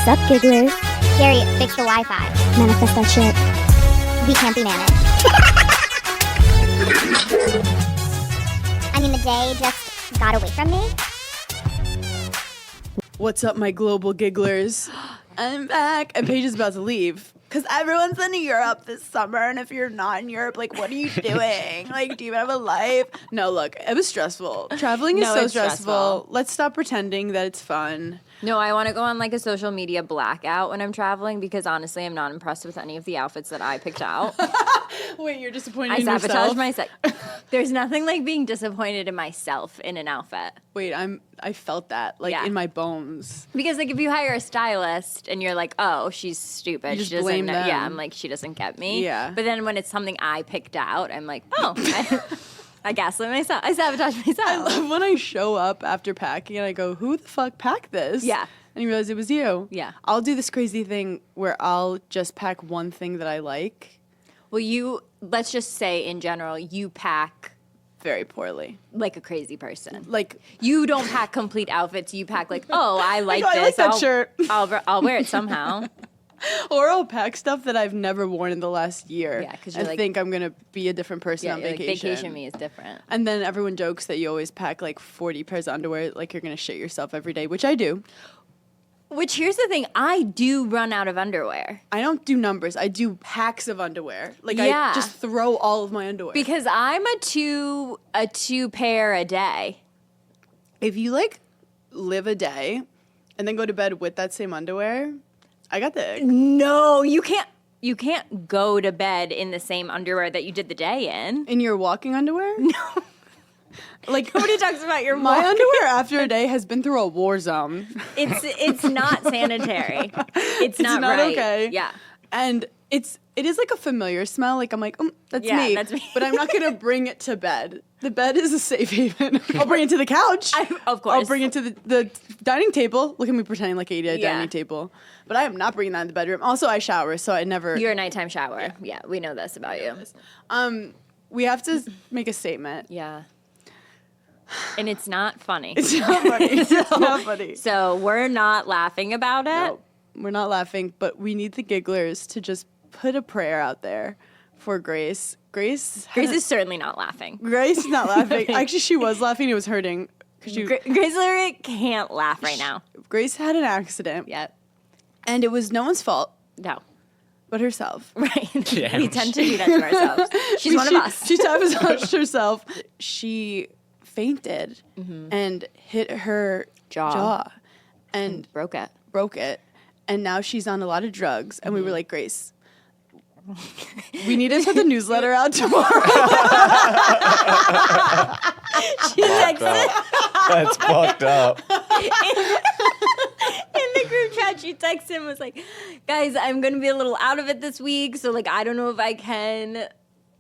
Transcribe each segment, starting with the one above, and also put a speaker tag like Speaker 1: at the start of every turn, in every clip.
Speaker 1: Sup, gigglers?
Speaker 2: Gary, fix the Wi-Fi.
Speaker 1: Manifest that shit.
Speaker 2: We can't be managed. I mean, the day just got away from me.
Speaker 3: What's up, my global gigglers? I'm back. And Paige is about to leave. Because everyone's in Europe this summer, and if you're not in Europe, like, what are you doing? Like, do you even have a life? No, look, it was stressful. Traveling is so stressful. Let's stop pretending that it's fun.
Speaker 4: No, I want to go on like a social media blackout when I'm traveling because honestly, I'm not impressed with any of the outfits that I picked out.
Speaker 3: Wait, you're disappointed
Speaker 4: I
Speaker 3: in yourself?
Speaker 4: sabotage myself. There's nothing like being disappointed in myself in an outfit.
Speaker 3: Wait, I felt that, like, in my bones.
Speaker 4: Because like if you hire a stylist and you're like, oh, she's stupid.
Speaker 3: You just
Speaker 4: she doesn't
Speaker 3: blame
Speaker 4: know.
Speaker 3: them.
Speaker 4: Yeah, I'm like, she doesn't get me.
Speaker 3: Yeah.
Speaker 4: But then when it's something I picked out, I'm like, oh, I gaslight myself. I sabotage myself.
Speaker 3: I love when I show up after packing and I go, who the fuck packed this?
Speaker 4: Yeah.
Speaker 3: And you realize it was you.
Speaker 4: Yeah.
Speaker 3: I'll do this crazy thing where I'll just pack one thing that I like.
Speaker 4: Well, let's just say in general, you pack
Speaker 3: Very poorly.
Speaker 4: like a crazy person.
Speaker 3: Like,
Speaker 4: You don't pack complete outfits. You pack like, oh, I like
Speaker 3: I
Speaker 4: this.
Speaker 3: like that shirt.
Speaker 4: I'll wear it somehow.
Speaker 3: or I'll pack stuff that I've never worn in the last year.
Speaker 4: Yeah, 'cause
Speaker 3: I
Speaker 4: you're like-
Speaker 3: think I'm going to be a different person
Speaker 4: Yeah,
Speaker 3: on
Speaker 4: you're like,
Speaker 3: vacation.
Speaker 4: vacation me is different.
Speaker 3: And then everyone jokes that you always pack like 40 pairs of underwear, like you're going to shit yourself every day, which I do.
Speaker 4: Which here's the thing, I do run out of underwear.
Speaker 3: I don't do numbers. I do packs of underwear. Like,
Speaker 4: Yeah.
Speaker 3: I just throw all of my underwear.
Speaker 4: Because I'm a two pair a day.
Speaker 3: If you like live a day and then go to bed with that same underwear, I got the ick.
Speaker 4: No, you can't go to bed in the same underwear that you did the day in.
Speaker 3: In your walking underwear?
Speaker 4: No.
Speaker 3: Like,
Speaker 4: Nobody talks about your
Speaker 3: my
Speaker 4: walk.
Speaker 3: underwear after a day has been through a war zone.
Speaker 4: It's not sanitary. It's not
Speaker 3: not
Speaker 4: right.
Speaker 3: okay.
Speaker 4: Yeah.
Speaker 3: And it is like a familiar smell. Like, I'm like, that's
Speaker 4: Yeah,
Speaker 3: me.
Speaker 4: that's me.
Speaker 3: But I'm not going to bring it to bed. The bed is a safe haven. I'll bring it to the couch.
Speaker 4: Of course.
Speaker 3: I'll bring it to the dining table. Look at me pretending like I eat at a
Speaker 4: Yeah.
Speaker 3: dining table. But I am not bringing that in the bedroom. Also, I shower, so I never...
Speaker 4: You're a nighttime shower. Yeah, we know this about you.
Speaker 3: We have to make a statement.
Speaker 4: Yeah. And it's not funny.
Speaker 3: It's not funny. It's not funny.
Speaker 4: So we're not laughing about it.
Speaker 3: No, we're not laughing, but we need the gigglers to just put a prayer out there for Grace. Grace
Speaker 4: Grace is certainly not laughing.
Speaker 3: Grace is not laughing. Actually, she was laughing. It was hurting.
Speaker 4: Grace literally can't laugh right now.
Speaker 3: Grace had an accident.
Speaker 4: Yep.
Speaker 3: And it was no one's fault
Speaker 4: No.
Speaker 3: but herself.
Speaker 4: Right.
Speaker 5: Damn.
Speaker 4: We tend to do that to ourselves. She's one of us.
Speaker 3: She sabotaged herself. She fainted and hit her jaw and
Speaker 4: Broke it.
Speaker 3: broke it. And now she's on a lot of drugs. And we were like, Grace, we need to put the newsletter out tomorrow.
Speaker 4: She texted
Speaker 5: That's fucked up.
Speaker 4: in the group chat. She texted him and was like, guys, I'm going to be a little out of it this week. So, like, I don't know if I can,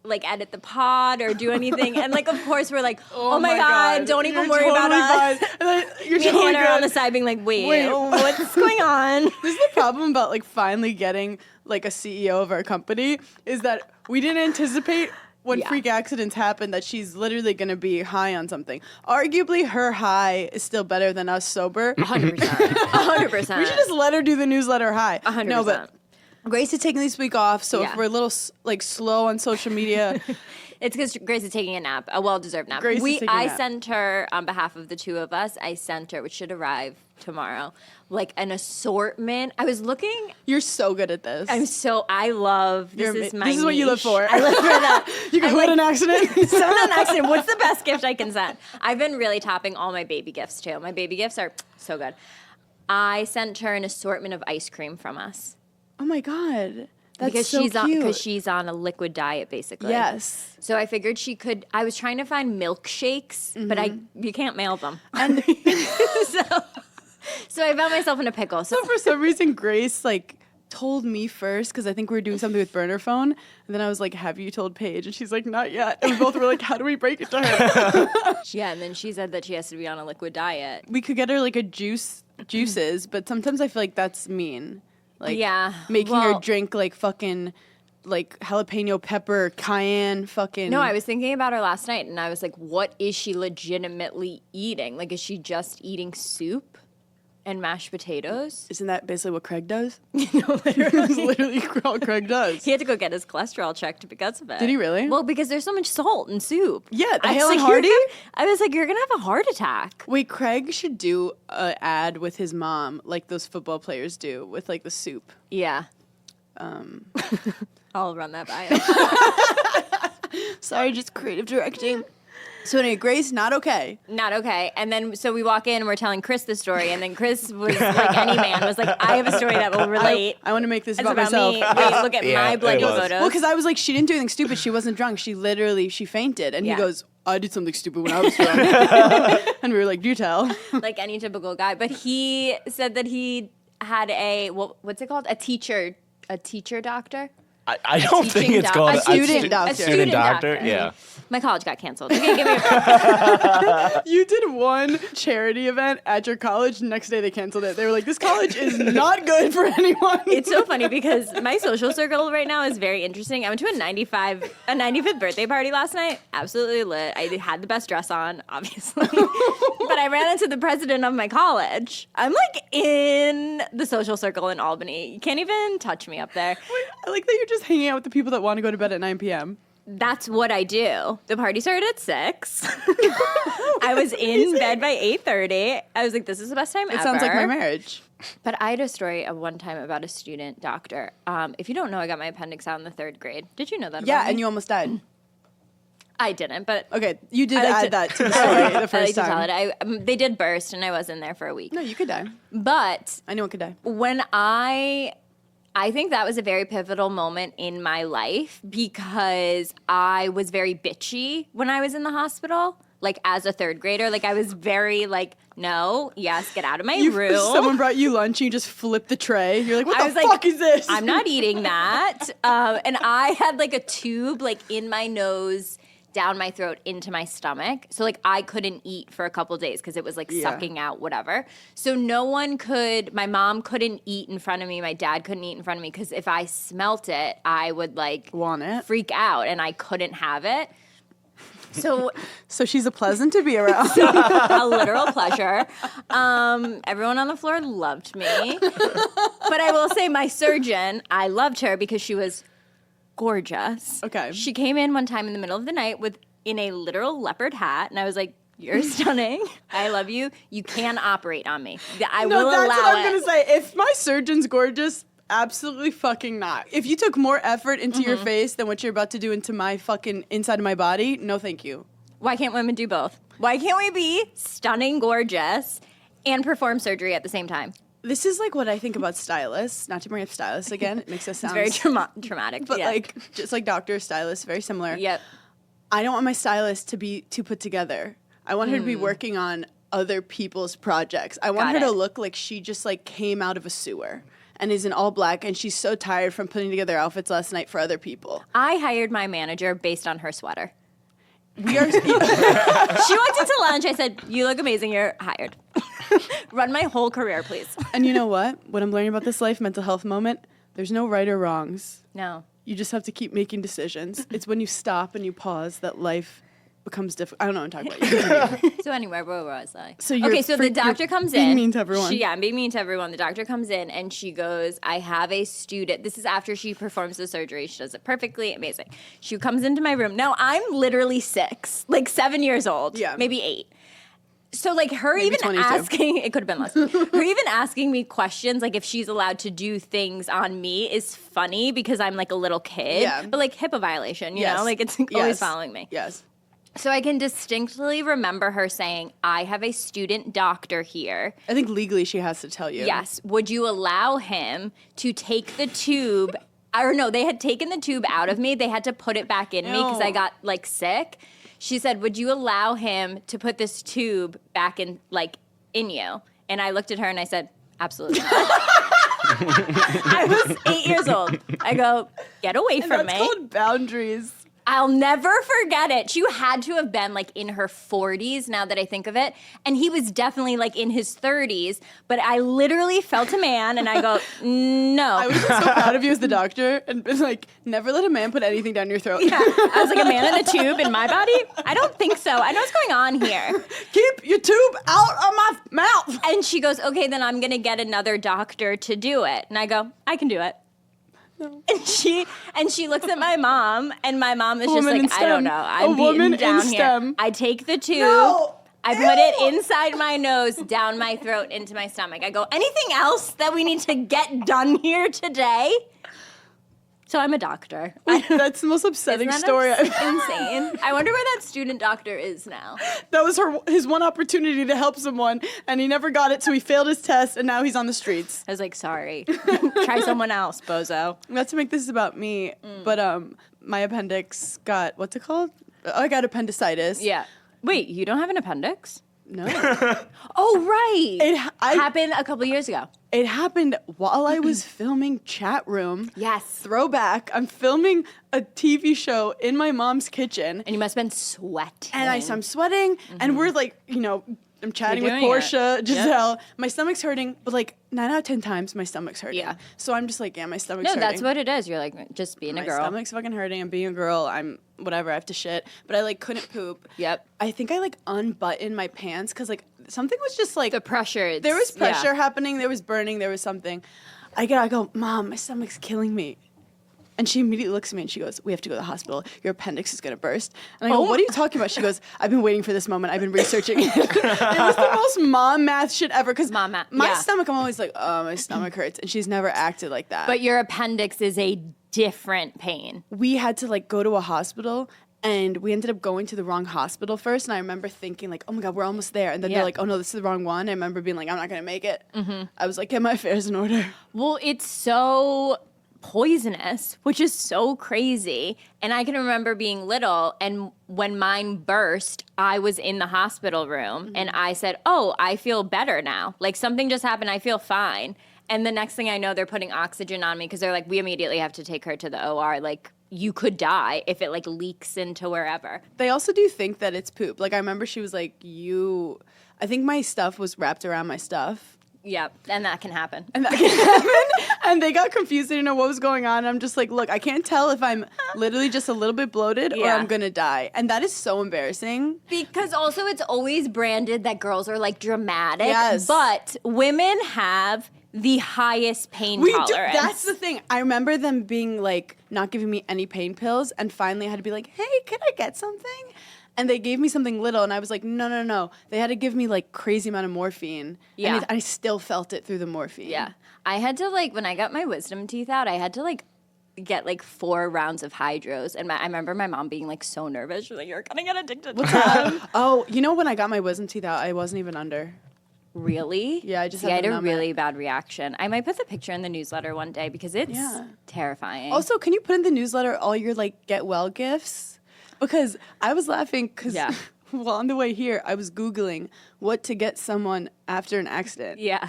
Speaker 4: like, edit the pod or do anything. And, like, of course, we're like, oh my God, don't even
Speaker 3: You're
Speaker 4: worry about
Speaker 3: totally
Speaker 4: us.
Speaker 3: fine. And then you're
Speaker 4: Me and
Speaker 3: totally
Speaker 4: Hannah are on the
Speaker 3: good.
Speaker 4: side being like, wait,
Speaker 3: Wait.
Speaker 4: what's going on?
Speaker 3: This is the problem about like finally getting like a CEO of our company is that we didn't anticipate when
Speaker 4: Yeah.
Speaker 3: freak accidents happen that she's literally going to be high on something. Arguably, her high is still better than us sober.
Speaker 4: 100%. 100%.
Speaker 3: We should just let her do the newsletter high.
Speaker 4: 100%.
Speaker 3: No, but Grace is taking this week off, so
Speaker 4: Yeah.
Speaker 3: if we're a little like slow on social media,
Speaker 4: It's because Grace is taking a nap, a well-deserved nap.
Speaker 3: Grace is taking a
Speaker 4: I
Speaker 3: nap.
Speaker 4: sent her, on behalf of the two of us, I sent her, which should arrive tomorrow, like an assortment. I was looking,
Speaker 3: you're so good at this.
Speaker 4: I love, this
Speaker 3: You're
Speaker 4: is
Speaker 3: ama-
Speaker 4: my
Speaker 3: this is what you live
Speaker 4: niche.
Speaker 3: for.
Speaker 4: I live for that.
Speaker 3: you can
Speaker 4: I'm
Speaker 3: hold
Speaker 4: like,
Speaker 3: an accident.
Speaker 4: Someone on accident, what's the best gift I can send? I've been really topping all my baby gifts, too. My baby gifts are so good. I sent her an assortment of ice cream from us.
Speaker 3: Oh my God. That's
Speaker 4: Because
Speaker 3: so cute.
Speaker 4: she's on a liquid diet, basically.
Speaker 3: Yes.
Speaker 4: So I figured she could. I was trying to find milkshakes, but you can't mail them.
Speaker 3: And
Speaker 4: So I found myself in a pickle. So
Speaker 3: for some reason, Grace like told me first because I think we were doing something with burner phone, and then I was like, "Have you told Paige?" And she's like, "Not yet." And we both were like, "How do we break it to her?"
Speaker 4: yeah, and then she said that she has to be on a liquid diet.
Speaker 3: We could get her like a juices, but sometimes I feel like that's mean. Like
Speaker 4: Yeah,
Speaker 3: making her
Speaker 4: well-
Speaker 3: drink like fucking like jalapeno pepper, cayenne, fucking.
Speaker 4: No, I was thinking about her last night, and I was like, what is she legitimately eating? Like, is she just eating soup? And mashed potatoes.
Speaker 3: Isn't that basically what Craig does?
Speaker 4: No,
Speaker 3: That's literally what Craig does.
Speaker 4: He had to go get his cholesterol checked because of it.
Speaker 3: Did he really?
Speaker 4: Well, because there's so much salt in soup.
Speaker 3: Yeah, the
Speaker 4: I was
Speaker 3: Hale and
Speaker 4: like,
Speaker 3: Hardy?
Speaker 4: I was like, you're going to have a heart attack.
Speaker 3: Wait, Craig should do an ad with his mom, like those football players do, with like the soup.
Speaker 4: Yeah. I'll run that by him.
Speaker 3: Sorry, just creative directing. So anyway, Grace, not okay.
Speaker 4: Not okay. And then, so we walk in and we're telling Chris the story. And then Chris was like any man, was like, I have a story that will relate.
Speaker 3: I want to make this
Speaker 4: It's
Speaker 3: about
Speaker 4: about
Speaker 3: myself.
Speaker 4: me. Wait, look at
Speaker 5: Yeah,
Speaker 4: my
Speaker 5: it
Speaker 4: bloody
Speaker 5: was.
Speaker 4: photos.
Speaker 3: Well, because I was like, she didn't do anything stupid. She wasn't drunk. She fainted. And
Speaker 4: Yeah.
Speaker 3: he goes, I did something stupid when I was drunk. And we were like, do tell.
Speaker 4: Like any typical guy. But he said that he had what's it called? A teacher doctor?
Speaker 5: I don't think it's called
Speaker 3: A student doctor.
Speaker 5: A student doctor,
Speaker 4: doctor.
Speaker 5: yeah.
Speaker 4: My college got canceled. Okay, give me a
Speaker 3: You did one charity event at your college. Next day they canceled it. They were like, this college is not good for anyone.
Speaker 4: It's so funny because my social circle right now is very interesting. I went to a 95th birthday party last night. Absolutely lit. I had the best dress on, obviously. But I ran into the president of my college. I'm like in the social circle in Albany. You can't even touch me up there.
Speaker 3: I like that you're just hanging out with the people that want to go to bed at 9 p.m.
Speaker 4: That's what I do. The party started at 6. I was in bed by 8:30. I was like, this is the best time ever.
Speaker 3: It sounds like my marriage.
Speaker 4: But I had a story of one time about a student doctor. If you don't know, I got my appendix out in the 3rd grade. Did you know that about
Speaker 3: Yeah,
Speaker 4: me?
Speaker 3: and you almost died.
Speaker 4: I didn't, but
Speaker 3: Okay, you did
Speaker 4: I like
Speaker 3: add
Speaker 4: to-
Speaker 3: that to the story the
Speaker 4: I
Speaker 3: first
Speaker 4: like to tell
Speaker 3: time.
Speaker 4: it. They did burst, and I was in there for a week.
Speaker 3: No, you could die.
Speaker 4: But
Speaker 3: Anyone could die.
Speaker 4: when I think that was a very pivotal moment in my life because I was very bitchy when I was in the hospital, like as a 3rd grader. Like I was very like, no, yes, get out of my room.
Speaker 3: Someone brought you lunch and you just flipped the tray. You're like, what
Speaker 4: I
Speaker 3: the
Speaker 4: was like,
Speaker 3: fuck is this?
Speaker 4: I'm not eating that. And I had like a tube like in my nose, down my throat, into my stomach. So like I couldn't eat for a couple days because it was like sucking out whatever. So my mom couldn't eat in front of me. My dad couldn't eat in front of me because if I smelt it, I would like
Speaker 3: Want it?
Speaker 4: freak out and I couldn't have it. So
Speaker 3: So she's a pleasant to be around.
Speaker 4: a literal pleasure. Everyone on the floor loved me. But I will say my surgeon, I loved her because she was gorgeous.
Speaker 3: Okay.
Speaker 4: She came in one time in the middle of the night in a literal leopard hat, and I was like, you're stunning. I love you. You can operate on me. I will
Speaker 3: that's
Speaker 4: allow
Speaker 3: what I'm
Speaker 4: it.
Speaker 3: going to say. If my surgeon's gorgeous, absolutely fucking not. If you took more effort into your face than what you're about to do into my fucking inside of my body, no thank you.
Speaker 4: Why can't women do both? Why can't we be stunning, gorgeous, and perform surgery at the same time?
Speaker 3: This is like what I think about stylists. Not to bring up stylists again. It makes us sound
Speaker 4: It's very traumatic.
Speaker 3: But
Speaker 4: yeah.
Speaker 3: like, just like doctors, stylists, very similar.
Speaker 4: Yep.
Speaker 3: I don't want my stylist to be too put together. I want her to be working on other people's projects. I want
Speaker 4: Got
Speaker 3: her to
Speaker 4: it.
Speaker 3: look like she just like came out of a sewer and is in all black and she's so tired from putting together outfits last night for other people.
Speaker 4: I hired my manager based on her sweater.
Speaker 3: We are
Speaker 4: She walked into lunch. I said, you look amazing. You're hired. Run my whole career, please.
Speaker 3: And you know what? What I'm learning about this life mental health moment, there's no right or wrongs.
Speaker 4: No.
Speaker 3: You just have to keep making decisions. It's when you stop and you pause that life becomes difficult. I don't know what I'm talking about.
Speaker 4: So anyway, where was I?
Speaker 3: So you're
Speaker 4: okay, so the
Speaker 3: you're
Speaker 4: doctor comes
Speaker 3: being
Speaker 4: in.
Speaker 3: mean to everyone.
Speaker 4: I'm being mean to everyone. The doctor comes in and she goes, I have a student. This is after she performs the surgery. She does it perfectly. Amazing. She comes into my room. Now, I'm literally 6, like 7 years old.
Speaker 3: Yeah.
Speaker 4: Maybe 8. So like her
Speaker 3: Maybe
Speaker 4: even
Speaker 3: 22.
Speaker 4: asking, it could have been less. Her even asking me questions like if she's allowed to do things on me is funny because I'm like a little kid.
Speaker 3: Yeah.
Speaker 4: But like HIPAA violation, you
Speaker 3: Yes.
Speaker 4: know, like it's
Speaker 3: Yes.
Speaker 4: always following me.
Speaker 3: Yes.
Speaker 4: So I can distinctly remember her saying, I have a student doctor here.
Speaker 3: I think legally she has to tell you.
Speaker 4: Yes. Would you allow him to take the tube? Or no, they had taken the tube out of me. They had to put it back in me because I
Speaker 3: Ew.
Speaker 4: got like sick. She said, would you allow him to put this tube back in you? And I looked at her and I said, absolutely not. I was 8 years old. I go, get away from
Speaker 3: That's
Speaker 4: me.
Speaker 3: called boundaries.
Speaker 4: I'll never forget it. She had to have been like in her 40s now that I think of it. And he was definitely like in his 30s. But I literally felt a man and I go, no.
Speaker 3: I would have been so proud of you as the doctor and been like, never let a man put anything down your throat.
Speaker 4: Yeah. I was like, a man in a tube in my body? I don't think so. I know what's going on here.
Speaker 3: Keep your tube out of my mouth.
Speaker 4: And she goes, okay, then I'm going to get another doctor to do it. And I go, I can do it. No. And she looks at my mom, and my mom is just like, I don't know. I'm beaten down here. I take the tube.
Speaker 3: No.
Speaker 4: I put it inside my nose, down my throat, into my stomach. I go, anything else that we need to get done here today? So I'm a doctor.
Speaker 3: That's the most upsetting story.
Speaker 4: Insane. I wonder where that student doctor is now.
Speaker 3: That was his one opportunity to help someone, and he never got it, so he failed his test, and now he's on the streets.
Speaker 4: I was like, sorry. Try someone else, bozo.
Speaker 3: Not to make this about me, but my appendix got, what's it called? I got appendicitis.
Speaker 4: Yeah. Wait, you don't have an appendix?
Speaker 3: No.
Speaker 4: Oh, right.
Speaker 3: It
Speaker 4: happened a couple years ago.
Speaker 3: It happened while I was filming Chat Room.
Speaker 4: Yes.
Speaker 3: Throwback. I'm filming a TV show in my mom's kitchen.
Speaker 4: And you must have been sweating.
Speaker 3: And I'm sweating, and we're like, I'm chatting with
Speaker 4: doing
Speaker 3: Portia,
Speaker 4: it.
Speaker 3: Giselle.
Speaker 4: Yep.
Speaker 3: My stomach's hurting, but like 9 out of 10 times, my stomach's hurting.
Speaker 4: Yeah.
Speaker 3: So I'm just like, my stomach's
Speaker 4: No,
Speaker 3: hurting.
Speaker 4: that's what it is. You're like, just being a
Speaker 3: My
Speaker 4: girl.
Speaker 3: stomach's fucking hurting. I'm being a girl. I'm whatever. I have to shit. But I like couldn't poop.
Speaker 4: Yep.
Speaker 3: I think I like unbuttoned my pants because like something was just like
Speaker 4: The pressure.
Speaker 3: there was pressure happening. There was burning. There was something. I go, Mom, my stomach's killing me. And she immediately looks at me and she goes, we have to go to the hospital. Your appendix is going to burst. And I go, what are you talking about? She goes, I've been waiting for this moment. I've been researching it. It was the most mom math shit ever. Because my stomach, I'm always like, oh, my stomach hurts. And she's never acted like that.
Speaker 4: But your appendix is a different pain.
Speaker 3: We had to like go to a hospital. And we ended up going to the wrong hospital first. And I remember thinking like, oh my God, we're almost there. And then they're like, oh no, this is the wrong one. I remember being like, I'm not going to make it. Mm-hmm. I was like, get my affairs in order.
Speaker 4: Well, it's so poisonous, which is so crazy. And I can remember being little, and when mine burst, I was in the hospital room, and I said, oh, I feel better now. Like something just happened. I feel fine. And the next thing I know, they're putting oxygen on me because they're like, we immediately have to take her to the OR. Like, you could die if it like leaks into wherever.
Speaker 3: They also do think that it's poop. Like I remember she was like, I think my stuff was wrapped around my stuff.
Speaker 4: Yep, and that can happen.
Speaker 3: And they got confused. They didn't know what was going on. I'm just like, look, I can't tell if I'm literally just a little bit bloated or I'm going to die. And that is so embarrassing.
Speaker 4: Because also it's always branded that girls are like dramatic.
Speaker 3: Yes.
Speaker 4: But women have the highest pain tolerance.
Speaker 3: That's the thing. I remember them being like, not giving me any pain pills. And finally I had to be like, hey, can I get something? And they gave me something little, and I was like, no. They had to give me, like, crazy amount of morphine.
Speaker 4: Yeah.
Speaker 3: And I still felt it through the morphine.
Speaker 4: Yeah. I had to, like, when I got my wisdom teeth out, I had to, like, get, like, 4 rounds of hydros. And I remember my mom being, like, so nervous. She's like, you're going to get addicted to them.
Speaker 3: Oh, when I got my wisdom teeth out, I wasn't even under.
Speaker 4: Really?
Speaker 3: Yeah, I just
Speaker 4: had
Speaker 3: to
Speaker 4: a
Speaker 3: numb
Speaker 4: really
Speaker 3: it.
Speaker 4: bad reaction. I might put the picture in the newsletter one day because it's terrifying.
Speaker 3: Also, can you put in the newsletter all your, like, get well gifts? Because I was laughing because well, on the way here, I was Googling what to get someone after an accident.
Speaker 4: Yeah.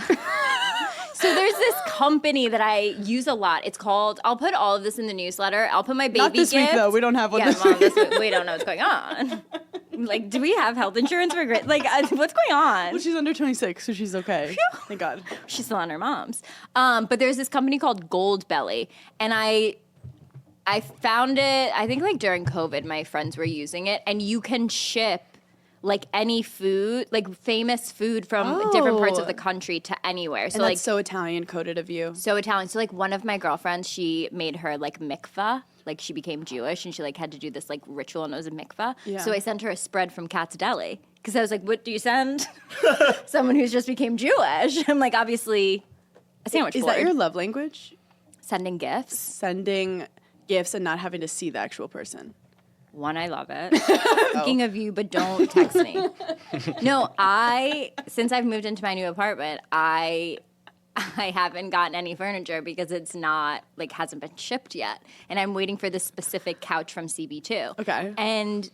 Speaker 4: So there's this company that I use a lot. It's called, I'll put all of this in the newsletter. I'll put my baby
Speaker 3: Not this
Speaker 4: gift.
Speaker 3: week, though. We don't have one this week.
Speaker 4: We don't know what's going on. Like, do we have health insurance for like, what's going on?
Speaker 3: Well, she's under 26, so she's okay. Thank God.
Speaker 4: She's still on her mom's. But there's this company called Gold Belly, and I found it, I think like during COVID, my friends were using it, and you can ship like any food, like famous food from different parts of the country to anywhere. So
Speaker 3: and
Speaker 4: like
Speaker 3: that's so Italian coded of you.
Speaker 4: So Italian. So like one of my girlfriends, she made her like mikvah. Like she became Jewish and she like had to do this like ritual and it was a mikvah.
Speaker 3: Yeah.
Speaker 4: So I sent her a spread from Katz Deli because I was like, what do you send? Someone who's just became Jewish. I'm like, obviously a sandwich
Speaker 3: Is
Speaker 4: board.
Speaker 3: that your love language?
Speaker 4: Sending gifts.
Speaker 3: Sending gifts and not having to see the actual person.
Speaker 4: One, I love it. Thinking of you, but don't text me. No, since I've moved into my new apartment, I haven't gotten any furniture because it's not, like, hasn't been shipped yet. And I'm waiting for this specific couch from CB2.
Speaker 3: Okay.
Speaker 4: And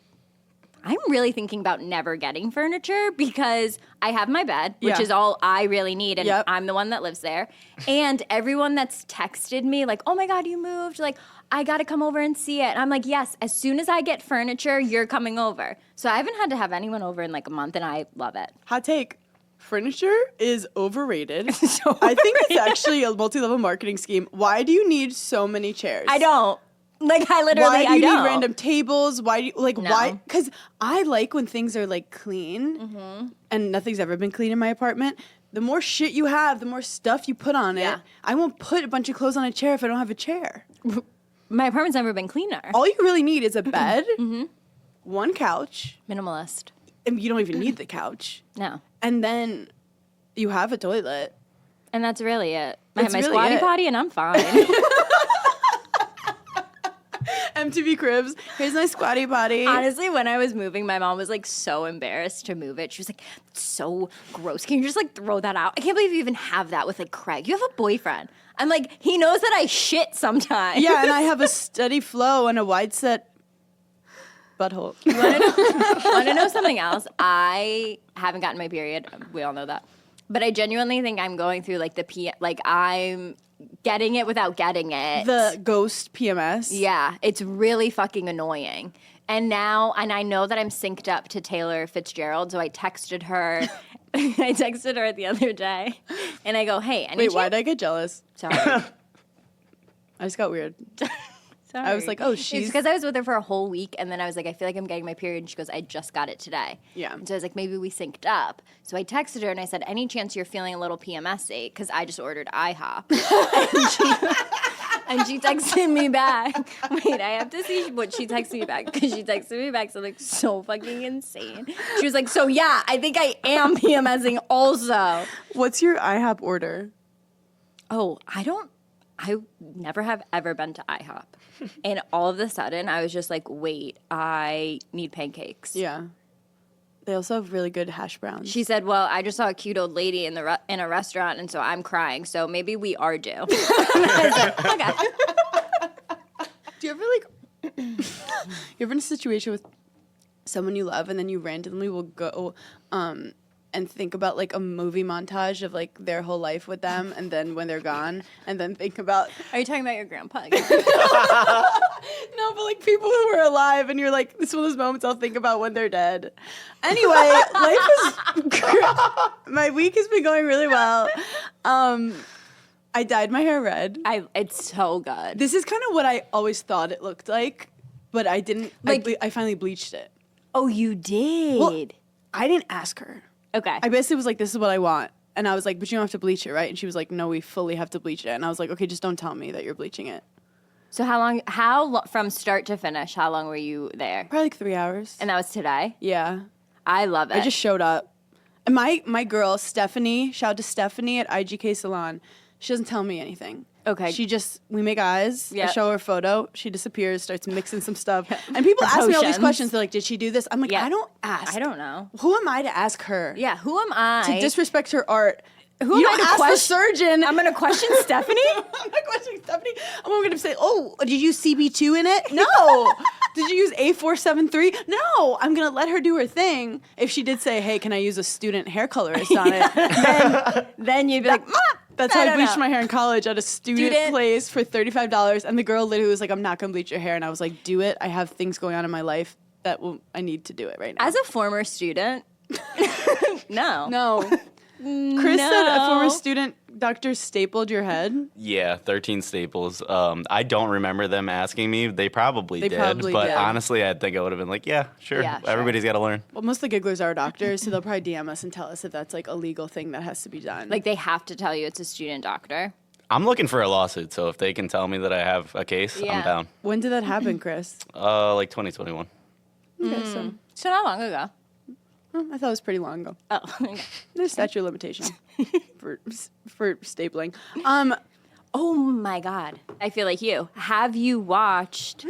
Speaker 4: I'm really thinking about never getting furniture because I have my bed, which
Speaker 3: Yeah.
Speaker 4: is all I really need, and
Speaker 3: Yep.
Speaker 4: I'm the one that lives there. And everyone that's texted me, like, oh my God, you moved. Like, I got to come over and see it. And I'm like, yes, as soon as I get furniture, you're coming over. So I haven't had to have anyone over in like a month, and I love it.
Speaker 3: Hot take. Furniture is overrated.
Speaker 4: So
Speaker 3: I think it's actually a multi-level marketing scheme. Why do you need so many chairs?
Speaker 4: I don't. Like, I literally,
Speaker 3: Why do
Speaker 4: I
Speaker 3: you
Speaker 4: don't.
Speaker 3: need random tables? Why do you, like,
Speaker 4: No.
Speaker 3: why? Because I like when things are, like, clean,
Speaker 4: Mm-hmm.
Speaker 3: and nothing's ever been clean in my apartment. The more shit you have, the more stuff you put on
Speaker 4: Yeah.
Speaker 3: it. I won't put a bunch of clothes on a chair if I don't have a chair.
Speaker 4: My apartment's never been cleaner.
Speaker 3: All you really need is a bed,
Speaker 4: Mm-hmm.
Speaker 3: one couch,
Speaker 4: Minimalist.
Speaker 3: and you don't even need the couch.
Speaker 4: No.
Speaker 3: And then you have a toilet.
Speaker 4: And that's really it. I have
Speaker 3: That's
Speaker 4: my
Speaker 3: really
Speaker 4: squatty
Speaker 3: it.
Speaker 4: potty, and I'm fine.
Speaker 3: MTV Cribs, here's my squatty potty.
Speaker 4: Honestly, when I was moving, my mom was like so embarrassed to move it. She was like, it's so gross. Can you just like throw that out? I can't believe you even have that with like Craig. You have a boyfriend. I'm like, he knows that I shit sometimes.
Speaker 3: Yeah, and I have a steady flow and a wide set butthole.
Speaker 4: Want to know something else? I haven't gotten my period. We all know that. But I genuinely think I'm going through like I'm getting it without getting it.
Speaker 3: The ghost PMS.
Speaker 4: Yeah, it's really fucking annoying. And I know that I'm synced up to Taylor Fitzgerald, so I texted her. I texted her the other day, and I go, "Hey,
Speaker 3: Wait, why did I get jealous?
Speaker 4: Sorry,
Speaker 3: I just got weird.
Speaker 4: sorry.
Speaker 3: I was like, oh,
Speaker 4: It's
Speaker 3: she's.
Speaker 4: because I was with her for a whole week, and then I was like, I feel like I'm getting my period, and she goes, I just got it today.
Speaker 3: Yeah.
Speaker 4: And so I was like, maybe we synced up. So I texted her, and I said, any chance you're feeling a little PMS-y? Because I just ordered IHOP. And she texted me back. Wait, I have to see what she texted me back, because she texted me back something so fucking insane. She was like, so yeah, I think I am PMSing also.
Speaker 3: What's your IHOP order?
Speaker 4: Oh, I never have ever been to IHOP. And all of a sudden, I was just like, wait, I need pancakes.
Speaker 3: Yeah. They also have really good hash browns.
Speaker 4: She said, well, I just saw a cute old lady in a restaurant, and so I'm crying. So maybe we are due. I was like, okay.
Speaker 3: Do you ever you ever in a situation with someone you love and then you randomly will go and think about like a movie montage of like their whole life with them, and then when they're gone, and then think about
Speaker 4: Are you talking about your grandpa?
Speaker 3: no, but like people who were alive, and you're like, this is one of those moments I'll think about when they're dead. Anyway, life is great. My week has been going really well. I dyed my hair red.
Speaker 4: It's so good.
Speaker 3: This is kind of what I always thought it looked like, but I didn't. I finally bleached it.
Speaker 4: Oh, you did?
Speaker 3: Well, I didn't ask her.
Speaker 4: Okay.
Speaker 3: I basically was like, this is what I want. And I was like, but you don't have to bleach it, right? And she was like, no, we fully have to bleach it. And I was like, okay, just don't tell me that you're bleaching it.
Speaker 4: So from start to finish, how long were you there?
Speaker 3: Probably like 3 hours.
Speaker 4: And that was today?
Speaker 3: Yeah.
Speaker 4: I love it.
Speaker 3: I just showed up. And my girl, Stephanie, shout out to Stephanie at IGK Salon. She doesn't tell me anything.
Speaker 4: Okay.
Speaker 3: We make eyes.
Speaker 4: Yep.
Speaker 3: I show her a photo. She disappears, starts mixing some stuff. And people ask me all these
Speaker 4: Potions.
Speaker 3: questions. They're like, did she do this? I'm like,
Speaker 4: Yeah.
Speaker 3: I don't ask.
Speaker 4: I don't know.
Speaker 3: Who am I to ask her?
Speaker 4: Yeah, who am I?
Speaker 3: To disrespect her art.
Speaker 4: Who
Speaker 3: You
Speaker 4: am I
Speaker 3: don't
Speaker 4: to
Speaker 3: ask the
Speaker 4: question?
Speaker 3: surgeon.
Speaker 4: I'm going to question Stephanie?
Speaker 3: I'm not questioning Stephanie. I'm going to say, oh, did you use CB2 in it? No. Did you use A473? No. I'm going to let her do her thing. If she did say, hey, can I use a student hair colorist on it?
Speaker 4: Then you'd be like, Ma!
Speaker 3: That's
Speaker 4: I
Speaker 3: how I
Speaker 4: don't
Speaker 3: bleached
Speaker 4: know.
Speaker 3: my hair in college at a student place for $35. And the girl literally was like, I'm not going to bleach your hair. And I was like, do it. I have things going on in my life I need to do it right now.
Speaker 4: As a former student, no.
Speaker 3: No. Chris said a former student doctor stapled your head.
Speaker 5: Yeah, 13 staples. I don't remember them asking me. They probably did.
Speaker 3: probably
Speaker 5: but
Speaker 3: did.
Speaker 5: honestly, I think I would have been like, yeah, sure.
Speaker 4: Yeah, sure.
Speaker 5: Everybody's got to learn.
Speaker 3: Well, most of the gigglers are doctors, so they'll probably DM us and tell us if that's like a legal thing that has to be done.
Speaker 4: Like, they have to tell you it's a student doctor.
Speaker 5: I'm looking for a lawsuit, so if they can tell me that I have a case,
Speaker 4: Yeah.
Speaker 5: I'm down.
Speaker 3: when did that happen, Chris?
Speaker 5: Like 2021.
Speaker 3: Okay, so
Speaker 4: So not long ago.
Speaker 3: I thought it was pretty long ago.
Speaker 4: Oh,
Speaker 3: There's statute of limitation for stapling.
Speaker 4: oh my God. I feel like you. Have you watched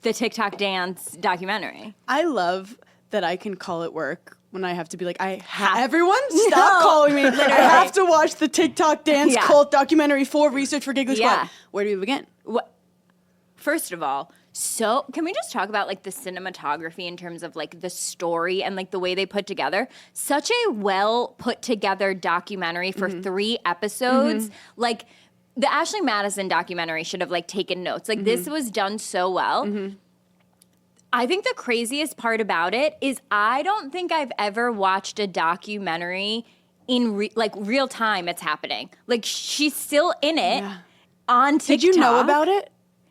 Speaker 4: the TikTok dance documentary?
Speaker 3: I love that I can call it work when I have to be like, everyone stop
Speaker 4: No,
Speaker 3: calling me. I
Speaker 4: literally.
Speaker 3: have to watch the TikTok dance
Speaker 4: Yeah.
Speaker 3: cult documentary for research for Giggling
Speaker 4: Yeah.
Speaker 3: Squad. Where do we begin?
Speaker 4: What? First of all, so can we just talk about like the cinematography in terms of like the story and like the way they put together such a well put together documentary for 3 episodes. Like the Ashley Madison documentary should have like taken notes. Like this was done so well. I think the craziest part about it is I don't think I've ever watched a documentary in like real time. It's happening. Like she's still in it on TikTok.
Speaker 3: Did you know about it?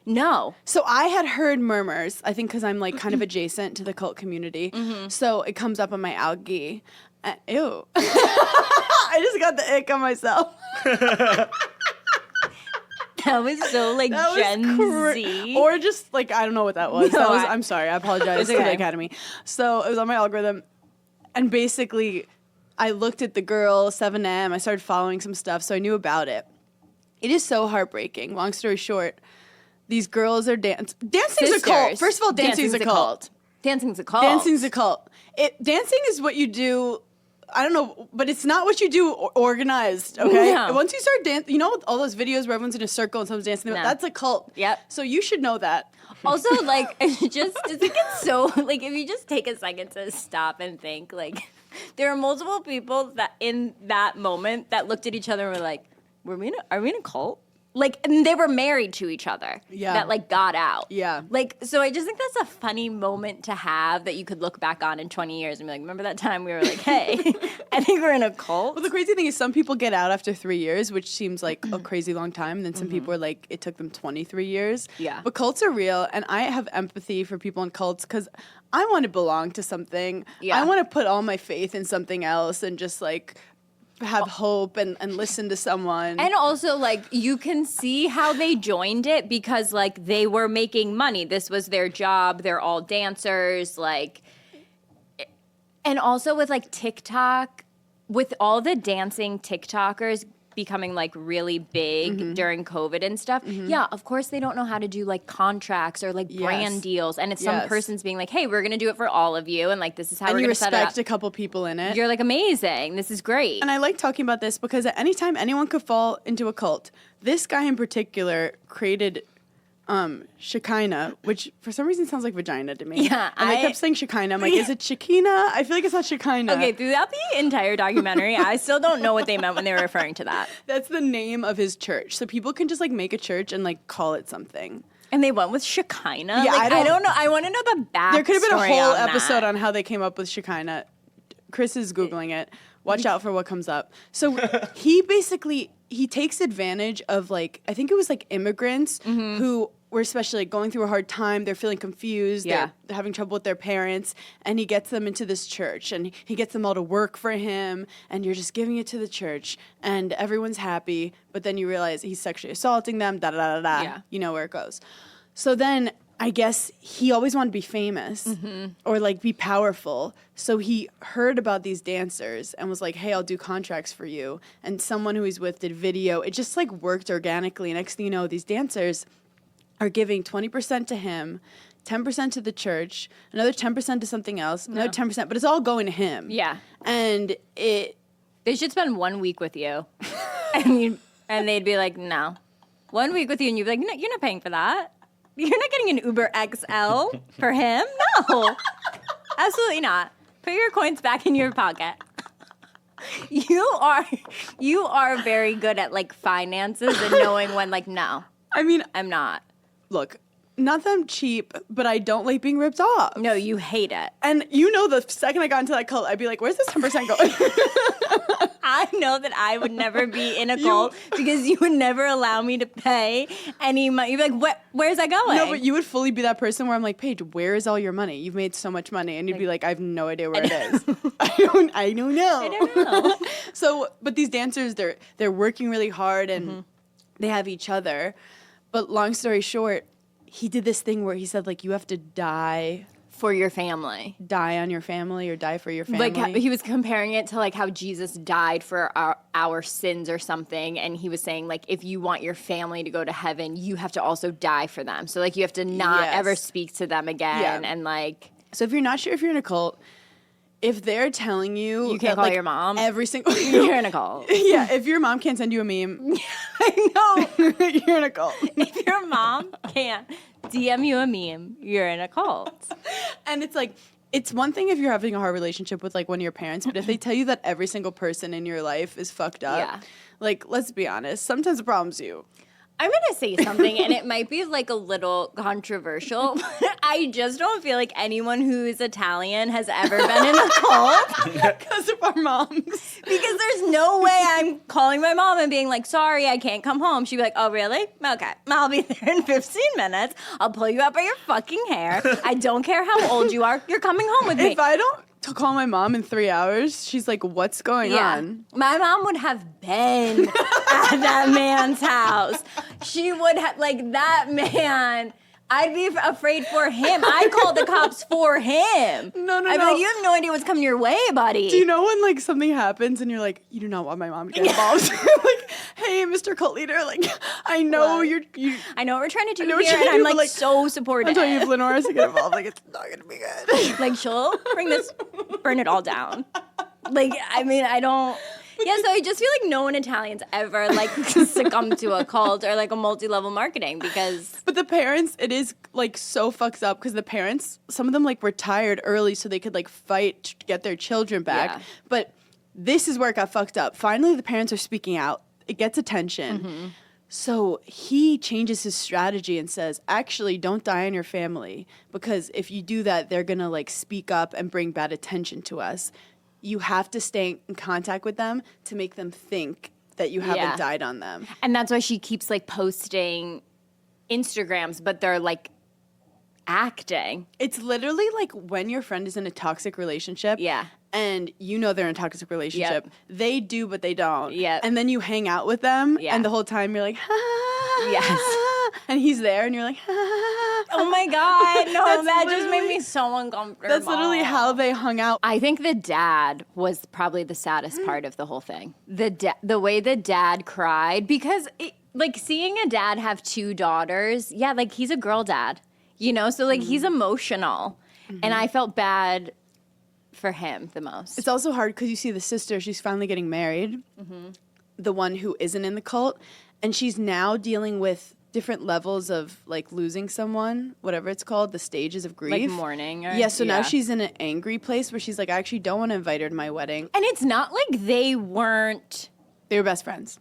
Speaker 4: No.
Speaker 3: So I had heard murmurs, I think because I'm like kind of adjacent to the cult community. So it comes up on my algae. Ew. I just got the ick on myself.
Speaker 4: That was so like Gen Z.
Speaker 3: Or just like, I don't know what that was.
Speaker 4: No,
Speaker 3: I'm sorry. I apologize to the Academy. So it was on my algorithm. And basically, I looked at the girl, 7M. I started following some stuff. So I knew about it. It is so heartbreaking. Long story short, these girls are dancing's a cult. First of all, dancing's a cult.
Speaker 4: Dancing's a cult.
Speaker 3: Dancing's a cult. Dancing is what you do. I don't know, but it's not what you do organized, okay?
Speaker 4: No.
Speaker 3: Once you start dancing, you know all those videos where everyone's in a circle and someone's dancing?
Speaker 4: No.
Speaker 3: That's a cult.
Speaker 4: Yep.
Speaker 3: So you should know that.
Speaker 4: Also, like, it's so, like, if you just take a second to stop and think, like, there are multiple people that in that moment that looked at each other and were like, are we in a cult? Like, and they were married to each other.
Speaker 3: Yeah.
Speaker 4: That, like, got out.
Speaker 3: Yeah.
Speaker 4: Like, so I just think that's a funny moment to have that you could look back on in 20 years and be like, remember that time we were like, hey, I think we're in a cult?
Speaker 3: Well, the crazy thing is some people get out after 3 years, which seems like a crazy long time. And then some people are like, it took them 23 years.
Speaker 4: Yeah.
Speaker 3: But cults are real. And I have empathy for people in cults because I want to belong to something.
Speaker 4: Yeah.
Speaker 3: I want to put all my faith in something else and just like have hope and listen to someone.
Speaker 4: And also, like, you can see how they joined it because, like, they were making money. This was their job. They're all dancers, like. And also with, like, TikTok, with all the dancing TikTokers becoming, like, really big during COVID and stuff, yeah, of course they don't know how to do, like, contracts or, like, brand deals. And it's some person's being like, hey, we're going to do it for all of you. And, like, this is how we're going to set it up.
Speaker 3: And you respect a couple people in it.
Speaker 4: You're, like, amazing. This is great.
Speaker 3: And I like talking about this because at any time anyone could fall into a cult. This guy in particular created Shekinah, which for some reason sounds like vagina to me.
Speaker 4: Yeah,
Speaker 3: and I kept saying Shekinah. I'm like, is it Shekinah? I feel like it's not Shekinah.
Speaker 4: Okay, throughout the entire documentary, I still don't know what they meant when they were referring to that.
Speaker 3: That's the name of his church. So people can just like make a church and like call it something.
Speaker 4: And they went with Shekinah?
Speaker 3: Yeah,
Speaker 4: like, I don't know. I want to know the backstory.
Speaker 3: There could have been a whole episode
Speaker 4: that.
Speaker 3: on how they came up with Shekinah. Chris is Googling it. Watch out for what comes up. So he takes advantage of like, I think it was like immigrants who were especially like going through a hard time. They're feeling confused.
Speaker 4: Yeah.
Speaker 3: They're having trouble with their parents. And he gets them into this church and he gets them all to work for him. And you're just giving it to the church and everyone's happy. But then you realize he's sexually assaulting them, da-da-da-da-da.
Speaker 4: Yeah.
Speaker 3: You know where it goes. So then I guess he always wanted to be famous or like be powerful. So he heard about these dancers and was like, hey, I'll do contracts for you. And someone who he's with did video. It just like worked organically. Next thing you know, these dancers are giving 20% to him, 10% to the church, another 10% to something else, another 10%, but it's all going to him.
Speaker 4: Yeah.
Speaker 3: And
Speaker 4: They should spend 1 week with you. and they'd be like, no. 1 week with you, and you'd be like, no, you're not paying for that. You're not getting an Uber XL for him? No. Absolutely not. Put your coins back in your pocket. You are very good at like finances and knowing when like, no,
Speaker 3: I mean,
Speaker 4: I'm not.
Speaker 3: look, not that I'm cheap, but I don't like being ripped off.
Speaker 4: No, you hate it.
Speaker 3: And you know, the second I got into that cult, I'd be like, where's this 10% going?
Speaker 4: I know that I would never be in a cult because you would never allow me to pay any money. You'd be like, where's that going?
Speaker 3: No, but you would fully be that person where I'm like, Paige, where is all your money? You've made so much money. And you'd be like, I have no idea where it is. I don't know.
Speaker 4: I don't know.
Speaker 3: So, but these dancers, they're working really hard and they have each other. But long story short, he did this thing where he said, like, you have to die
Speaker 4: For your family.
Speaker 3: Die on your family or die for your family.
Speaker 4: Like he was comparing it to like how Jesus died for our sins or something, and he was saying like if you want your family to go to heaven, you have to also die for them. So like you have to not ever speak to them again, and like.
Speaker 3: So if you're not sure if you're in a cult, if they're telling you
Speaker 4: you can't call your mom
Speaker 3: every single
Speaker 4: you're in a cult.
Speaker 3: Yeah, if your mom can't send you a meme,
Speaker 4: I know
Speaker 3: you're in a cult.
Speaker 4: If your mom can't DM you a meme, you're in a cult.
Speaker 3: And it's like, it's one thing if you're having a hard relationship with like one of your parents, but if they tell you that every single person in your life is fucked up,
Speaker 4: Yeah.
Speaker 3: like, let's be honest, sometimes the problem's you.
Speaker 4: I'm going to say something, and it might be like a little controversial. But I just don't feel like anyone who is Italian has ever been in a cult.
Speaker 3: Because of our moms.
Speaker 4: Because there's no way I'm calling my mom and being like, sorry, I can't come home. She'd be like, oh, really? Okay. I'll be there in 15 minutes. I'll pull you up by your fucking hair. I don't care how old you are. You're coming home with me.
Speaker 3: If I don't call my mom in 3 hours, she's like, what's going on?
Speaker 4: My mom would have been at that man's house. She would have, like, that man. I'd be afraid for him. I'd call the cops for him.
Speaker 3: No,
Speaker 4: I'd be like, you have no idea what's coming your way, buddy.
Speaker 3: Do you know when like something happens and you're like, you do not want my mom to get involved? Like, hey, Mr. Cult Leader, like, I know
Speaker 4: What?
Speaker 3: you.
Speaker 4: I know what we're trying to do
Speaker 3: know what
Speaker 4: here,
Speaker 3: you're
Speaker 4: and I'm
Speaker 3: trying to do,
Speaker 4: like
Speaker 3: but,
Speaker 4: so supportive.
Speaker 3: I'm telling you, if Lenore has to get involved, like, it's not gonna be good.
Speaker 4: Like, she'll burn it all down. Like, I mean, I don't. Yeah, so I just feel like no one Italians ever like succumb to a cult or like a multi-level marketing because.
Speaker 3: But the parents, it is like so fucked up because the parents, some of them like retired early so they could like fight to get their children back.
Speaker 4: Yeah.
Speaker 3: But this is where it got fucked up. Finally, the parents are speaking out. It gets attention.
Speaker 4: Mm-hmm.
Speaker 3: So he changes his strategy and says, actually, don't die in your family because if you do that, they're going to like speak up and bring bad attention to us. You have to stay in contact with them to make them think that you haven't
Speaker 4: Yeah.
Speaker 3: died on them.
Speaker 4: And that's why she keeps like posting Instagrams, but they're like acting.
Speaker 3: It's literally like when your friend is in a toxic relationship.
Speaker 4: Yeah.
Speaker 3: And you know they're in a toxic relationship.
Speaker 4: Yep.
Speaker 3: They do, but they don't.
Speaker 4: Yep.
Speaker 3: And then you hang out with them.
Speaker 4: Yeah.
Speaker 3: And the whole time you're like,
Speaker 4: Yes.
Speaker 3: And he's there and you're like,
Speaker 4: Oh my God, no,
Speaker 3: That's
Speaker 4: that just made
Speaker 3: literally-
Speaker 4: me so uncomfortable.
Speaker 3: That's literally how they hung out.
Speaker 4: I think the dad was probably the saddest part of the whole thing. The way the dad cried, because like seeing a dad have two daughters, yeah, like he's a girl dad, you know? So like he's emotional. And I felt bad for him the most.
Speaker 3: It's also hard because you see the sister, she's finally getting married, the one who isn't in the cult. And she's now dealing with different levels of like losing someone, whatever it's called, the stages of grief.
Speaker 4: Like mourning. Or,
Speaker 3: Yeah, so now she's in an angry place where she's like, I actually don't want to invite her to my wedding.
Speaker 4: And it's not like they weren't,
Speaker 3: They were best friends.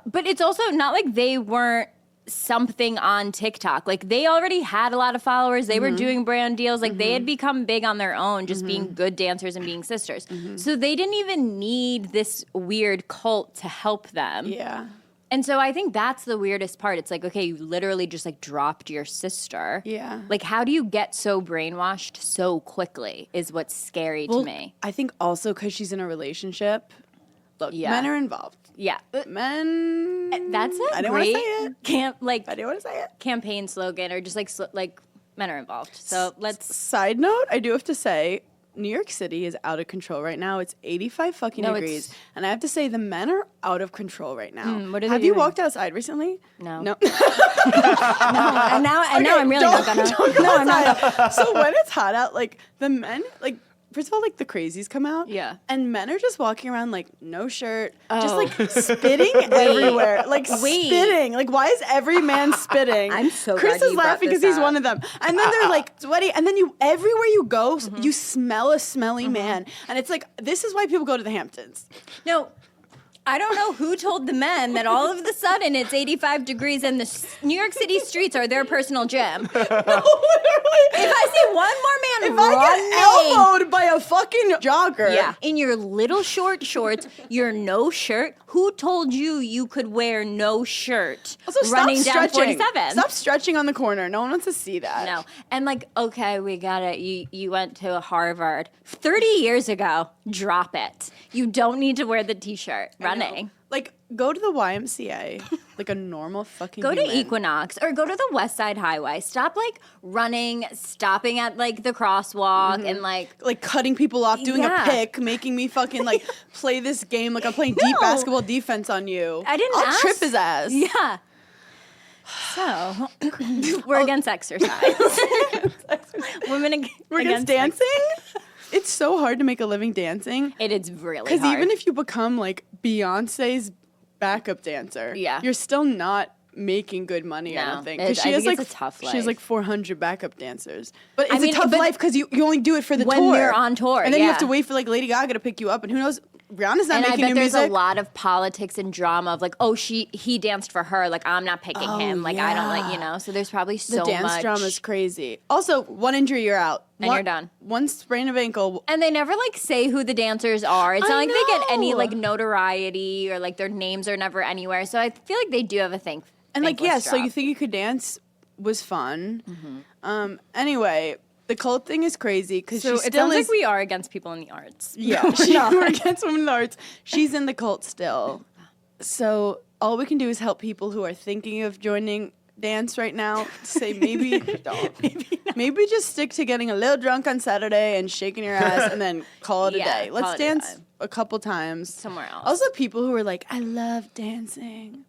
Speaker 4: but it's also not like they weren't something on TikTok. Like they already had a lot of followers. They were doing brand deals. Like they had become big on their own, just being good dancers and being sisters. So they didn't even need this weird cult to help them.
Speaker 3: Yeah.
Speaker 4: And so I think that's the weirdest part. It's like, okay, you literally just like dropped your sister.
Speaker 3: Yeah.
Speaker 4: Like, how do you get so brainwashed so quickly is what's scary to me.
Speaker 3: I think also because she's in a relationship. Look,
Speaker 4: Yeah.
Speaker 3: men are involved.
Speaker 4: Yeah.
Speaker 3: Men.
Speaker 4: That's a
Speaker 3: I didn't want to
Speaker 4: great
Speaker 3: say it. I didn't want to say it.
Speaker 4: campaign slogan, or just like men are involved. So let's.
Speaker 3: Side note, I do have to say, New York City is out of control right now. It's 85 fucking
Speaker 4: No,
Speaker 3: degrees.
Speaker 4: it's-
Speaker 3: And I have to say, the men are out of control right now.
Speaker 4: what are they
Speaker 3: have you
Speaker 4: doing?
Speaker 3: walked outside recently?
Speaker 4: No.
Speaker 3: No.
Speaker 4: And now I'm really not gonna.
Speaker 3: Don't go
Speaker 4: No, I'm not.
Speaker 3: outside. So when it's hot out, like the men, like first of all, like the crazies come out.
Speaker 4: Yeah.
Speaker 3: And men are just walking around like no shirt, just
Speaker 4: Oh.
Speaker 3: like spitting everywhere. Like
Speaker 4: Wait.
Speaker 3: spitting. Like why is every man spitting?
Speaker 4: I'm so
Speaker 3: Chris
Speaker 4: glad
Speaker 3: is
Speaker 4: you brought
Speaker 3: laughing because
Speaker 4: this
Speaker 3: he's
Speaker 4: up.
Speaker 3: one of them. And then they're like sweaty. And then you everywhere you go, you smell a smelly man. And it's like this is why people go to the Hamptons.
Speaker 4: No, I don't know who told the men that all of a sudden it's 85 degrees and the New York City streets are their personal gym.
Speaker 3: No, literally.
Speaker 4: If I see one more man
Speaker 3: If I
Speaker 4: running,
Speaker 3: get elbowed by a fucking jogger.
Speaker 4: yeah, in your little short shorts, your no shirt. Who told you could wear no shirt
Speaker 3: Also, stop
Speaker 4: running down
Speaker 3: stretching.
Speaker 4: 47?
Speaker 3: Stop stretching on the corner. No one wants to see that.
Speaker 4: No, and like, okay, we got it. You went to Harvard 30 years ago. Drop it. You don't need to wear the t-shirt running.
Speaker 3: Like, go to the YMCA, like a normal fucking
Speaker 4: Go to
Speaker 3: human.
Speaker 4: Equinox or go to the West Side Highway. Stop like running, stopping at like the crosswalk and like.
Speaker 3: Like cutting people off, doing
Speaker 4: Yeah.
Speaker 3: a pick, making me fucking like play this game like I'm playing deep
Speaker 4: No.
Speaker 3: basketball defense on you.
Speaker 4: I didn't
Speaker 3: I'll
Speaker 4: ask.
Speaker 3: trip his ass.
Speaker 4: Yeah. So we're against exercise. Women
Speaker 3: We're against dancing? It's so hard to make a living dancing.
Speaker 4: It is really
Speaker 3: Because
Speaker 4: hard.
Speaker 3: even if you become like Beyonce's backup dancer,
Speaker 4: Yeah.
Speaker 3: you're still not making good money, I
Speaker 4: No,
Speaker 3: don't think.
Speaker 4: I
Speaker 3: Because she has
Speaker 4: think
Speaker 3: like
Speaker 4: it's a tough
Speaker 3: She has
Speaker 4: life.
Speaker 3: like 400 backup dancers. But it's
Speaker 4: I mean,
Speaker 3: a tough
Speaker 4: but
Speaker 3: life because you only do it for the
Speaker 4: when
Speaker 3: tour.
Speaker 4: you're on tour,
Speaker 3: And then you have
Speaker 4: yeah.
Speaker 3: to wait for like Lady Gaga to pick you up. And who knows? Rihanna's not
Speaker 4: And I
Speaker 3: making
Speaker 4: bet
Speaker 3: new
Speaker 4: there's
Speaker 3: music.
Speaker 4: a lot of politics and drama of like, oh, he danced for her. Like, I'm not picking him. Like, I don't like, you know. So there's probably so
Speaker 3: the dance
Speaker 4: much.
Speaker 3: drama is crazy. Also, one injury, you're out.
Speaker 4: And you're done.
Speaker 3: One sprain of ankle.
Speaker 4: And they never like say who the dancers are. It's
Speaker 3: I
Speaker 4: not like they get any
Speaker 3: know.
Speaker 4: like notoriety or like their names are never anywhere. So I feel like they do have a thing.
Speaker 3: And like,
Speaker 4: thankless
Speaker 3: so you
Speaker 4: job.
Speaker 3: think you could dance was fun. Anyway, the cult thing is crazy because
Speaker 4: So
Speaker 3: she
Speaker 4: it
Speaker 3: still
Speaker 4: sounds
Speaker 3: is.
Speaker 4: like we are against people in the arts.
Speaker 3: Yeah, we're against women in the arts. She's in the cult still. So all we can do is help people who are thinking of joining dance right now. Say maybe just stick to getting a little drunk on Saturday and shaking your ass and then call it a
Speaker 4: Yeah,
Speaker 3: day.
Speaker 4: call
Speaker 3: Let's
Speaker 4: it a
Speaker 3: dance
Speaker 4: day.
Speaker 3: a couple times.
Speaker 4: Somewhere else.
Speaker 3: Also, people who are like, I love dancing.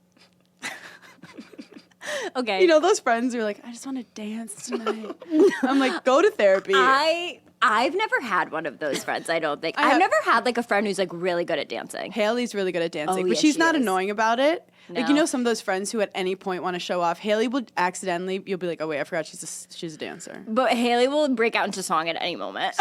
Speaker 4: Okay.
Speaker 3: You know, those friends who are like, I just want to dance tonight. I'm like, go to therapy.
Speaker 4: I've never had one of those friends, I don't think.
Speaker 3: I
Speaker 4: I've
Speaker 3: have-
Speaker 4: never had like a friend who's like really good at dancing.
Speaker 3: Haley's really good at dancing,
Speaker 4: Oh,
Speaker 3: but
Speaker 4: yeah,
Speaker 3: she's
Speaker 4: she
Speaker 3: not
Speaker 4: is.
Speaker 3: annoying about it. Like, you
Speaker 4: No.
Speaker 3: know, some of those friends who at any point want to show off. Haley will accidentally, you'll be like, oh wait, I forgot she's a dancer.
Speaker 4: But Haley will break out into song at any moment.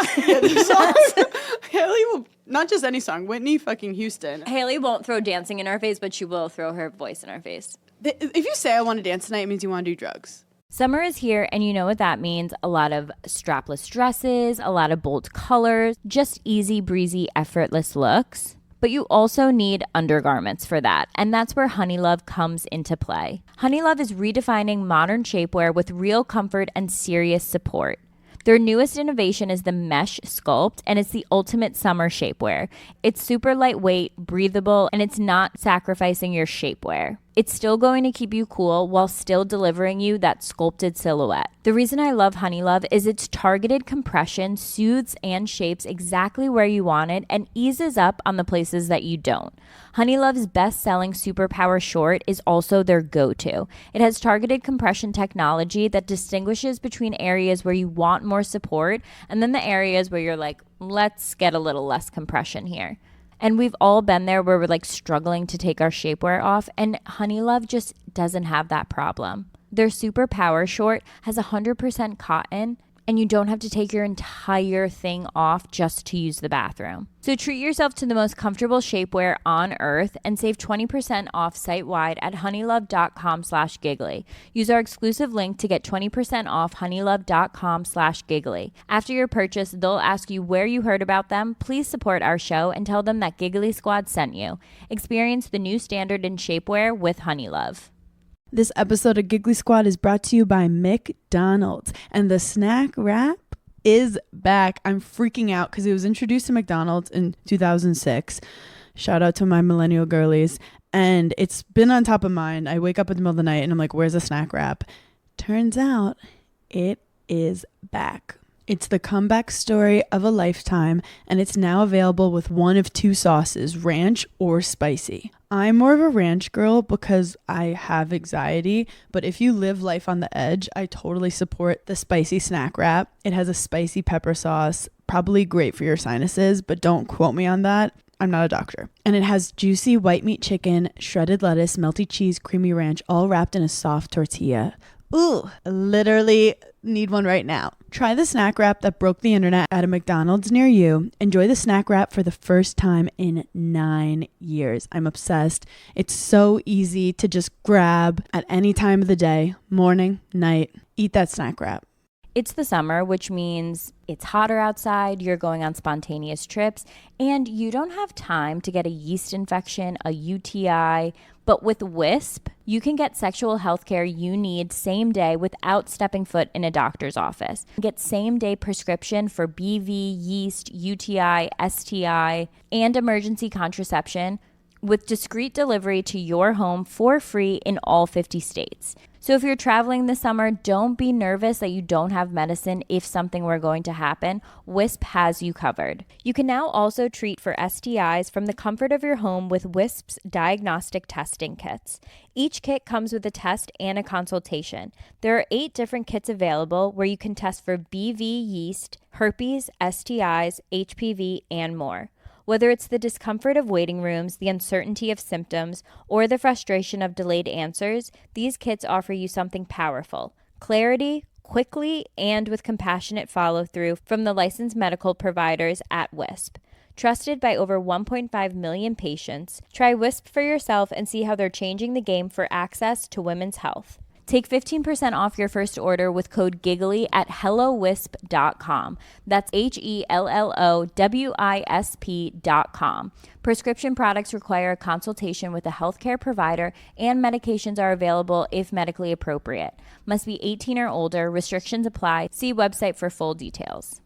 Speaker 3: Haley will, not just any song, Whitney fucking Houston.
Speaker 4: Haley won't throw dancing in our face, but she will throw her voice in our face.
Speaker 3: If you say I want to dance tonight, it means you want to do drugs.
Speaker 1: Summer is here, and you know what that means. A lot of strapless dresses, a lot of bold colors, just easy breezy, effortless looks. But you also need undergarments for that, and that's where Honeylove comes into play. Honeylove is redefining modern shapewear with real comfort and serious support. Their newest innovation is the Mesh Sculpt, and it's the ultimate summer shapewear. It's super lightweight, breathable, and it's not sacrificing your shapewear. It's still going to keep you cool while still delivering you that sculpted silhouette. The reason I love Honeylove is its targeted compression soothes and shapes exactly where you want it and eases up on the places that you don't. Honeylove's best-selling Superpower Short is also their go-to. It has targeted compression technology that distinguishes between areas where you want more support and then the areas where you're like, let's get a little less compression here. And we've all been there where we're like struggling to take our shapewear off, and Honeylove just doesn't have that problem. Their Superpower Short has 100% cotton, and you don't have to take your entire thing off just to use the bathroom. So treat yourself to the most comfortable shapewear on earth and save 20% off site-wide at honeylove.com/giggly. Use our exclusive link to get 20% off honeylove.com/giggly. After your purchase, they'll ask you where you heard about them. Please support our show and tell them that Giggly Squad sent you. Experience the new standard in shapewear with Honeylove.
Speaker 3: This episode of Giggly Squad is brought to you by McDonald's, and the snack wrap is back. I'm freaking out because it was introduced to McDonald's in 2006. Shout out to my millennial girlies. And it's been on top of mind. I wake up in the middle of the night and I'm like, where's the snack wrap? Turns out it is back. It's the comeback story of a lifetime, and it's now available with one of two sauces, ranch or spicy. I'm more of a ranch girl because I have anxiety, but if you live life on the edge, I totally support the spicy snack wrap. It has a spicy pepper sauce, probably great for your sinuses, but don't quote me on that. I'm not a doctor. And it has juicy white meat chicken, shredded lettuce, melty cheese, creamy ranch, all wrapped in a soft tortilla. Ooh, literally need one right now. Try the snack wrap that broke the internet at a McDonald's near you. Enjoy the snack wrap for the first time in 9 years. I'm obsessed. It's so easy to just grab at any time of the day, morning, night. Eat that snack wrap.
Speaker 1: It's the summer, which means it's hotter outside, you're going on spontaneous trips, and you don't have time to get a yeast infection, a UTI. But with Wisp, you can get sexual health care you need same day without stepping foot in a doctor's office. Get same day prescription for BV, yeast, UTI, STI, and emergency contraception with discreet delivery to your home for free in all 50 states. So if you're traveling this summer, don't be nervous that you don't have medicine if something were going to happen. Wisp has you covered. You can now also treat for STIs from the comfort of your home with Wisp's diagnostic testing kits. Each kit comes with a test and a consultation. There are 8 different kits available where you can test for BV yeast, herpes, STIs, HPV, and more. Whether it's the discomfort of waiting rooms, the uncertainty of symptoms, or the frustration of delayed answers, these kits offer you something powerful: clarity, quickly, and with compassionate follow-through from the licensed medical providers at Wisp. Trusted by over 1.5 million patients, try Wisp for yourself and see how they're changing the game for access to women's health. Take 15% off your first order with code GIGGLY at HelloWisp.com. That's HelloWisp.com. Prescription products require a consultation with a healthcare provider, and medications are available if medically appropriate. Must be 18 or older. Restrictions apply. See website for full details.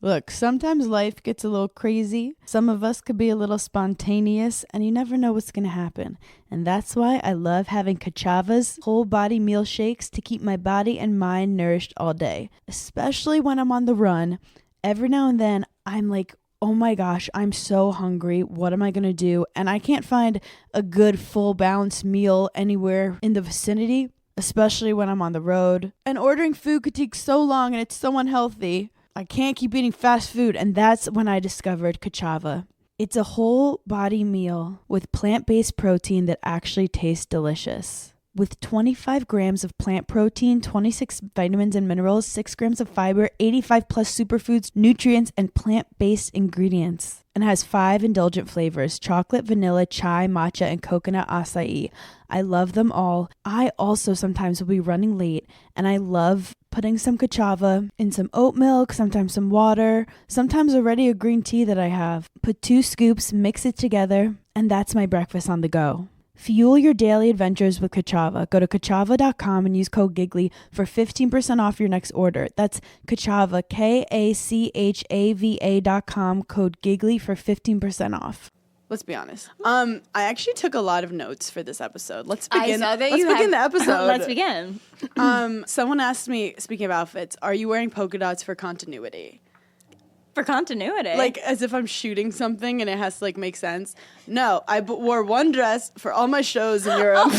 Speaker 3: Look, sometimes life gets a little crazy. Some of us could be a little spontaneous, and you never know what's going to happen. And that's why I love having Kachava's whole body meal shakes to keep my body and mind nourished all day, especially when I'm on the run. Every now and then, I'm like, oh my gosh, I'm so hungry. What am I going to do? And I can't find a good full balanced meal anywhere in the vicinity, especially when I'm on the road. And ordering food could take so long, and it's so unhealthy. I can't keep eating fast food, and that's when I discovered Kachava. It's a whole body meal with plant-based protein that actually tastes delicious. With 25 grams of plant protein, 26 vitamins and minerals, 6 grams of fiber, 85 plus superfoods, nutrients, and plant-based ingredients. And has 5 indulgent flavors: chocolate, vanilla, chai, matcha, and coconut acai. I love them all. I also sometimes will be running late, and I love putting some Kachava in some oat milk, sometimes some water, sometimes already a green tea that I have. Put 2 scoops, mix it together, and that's my breakfast on the go. Fuel your daily adventures with Kachava. Go to Kachava.com and use code GIGGLY for 15% off your next order. That's Kachava, KACHAVA.com, code GIGGLY for 15% off. Let's be honest. I actually took a lot of notes for this episode. Let's begin.
Speaker 4: I saw that
Speaker 3: let's begin the episode.
Speaker 4: Let's begin.
Speaker 3: Someone asked me, speaking of outfits, are you wearing polka dots for continuity?
Speaker 4: For continuity.
Speaker 3: Like as if I'm shooting something and it has to like make sense. No, I wore one dress for all my shows in Europe.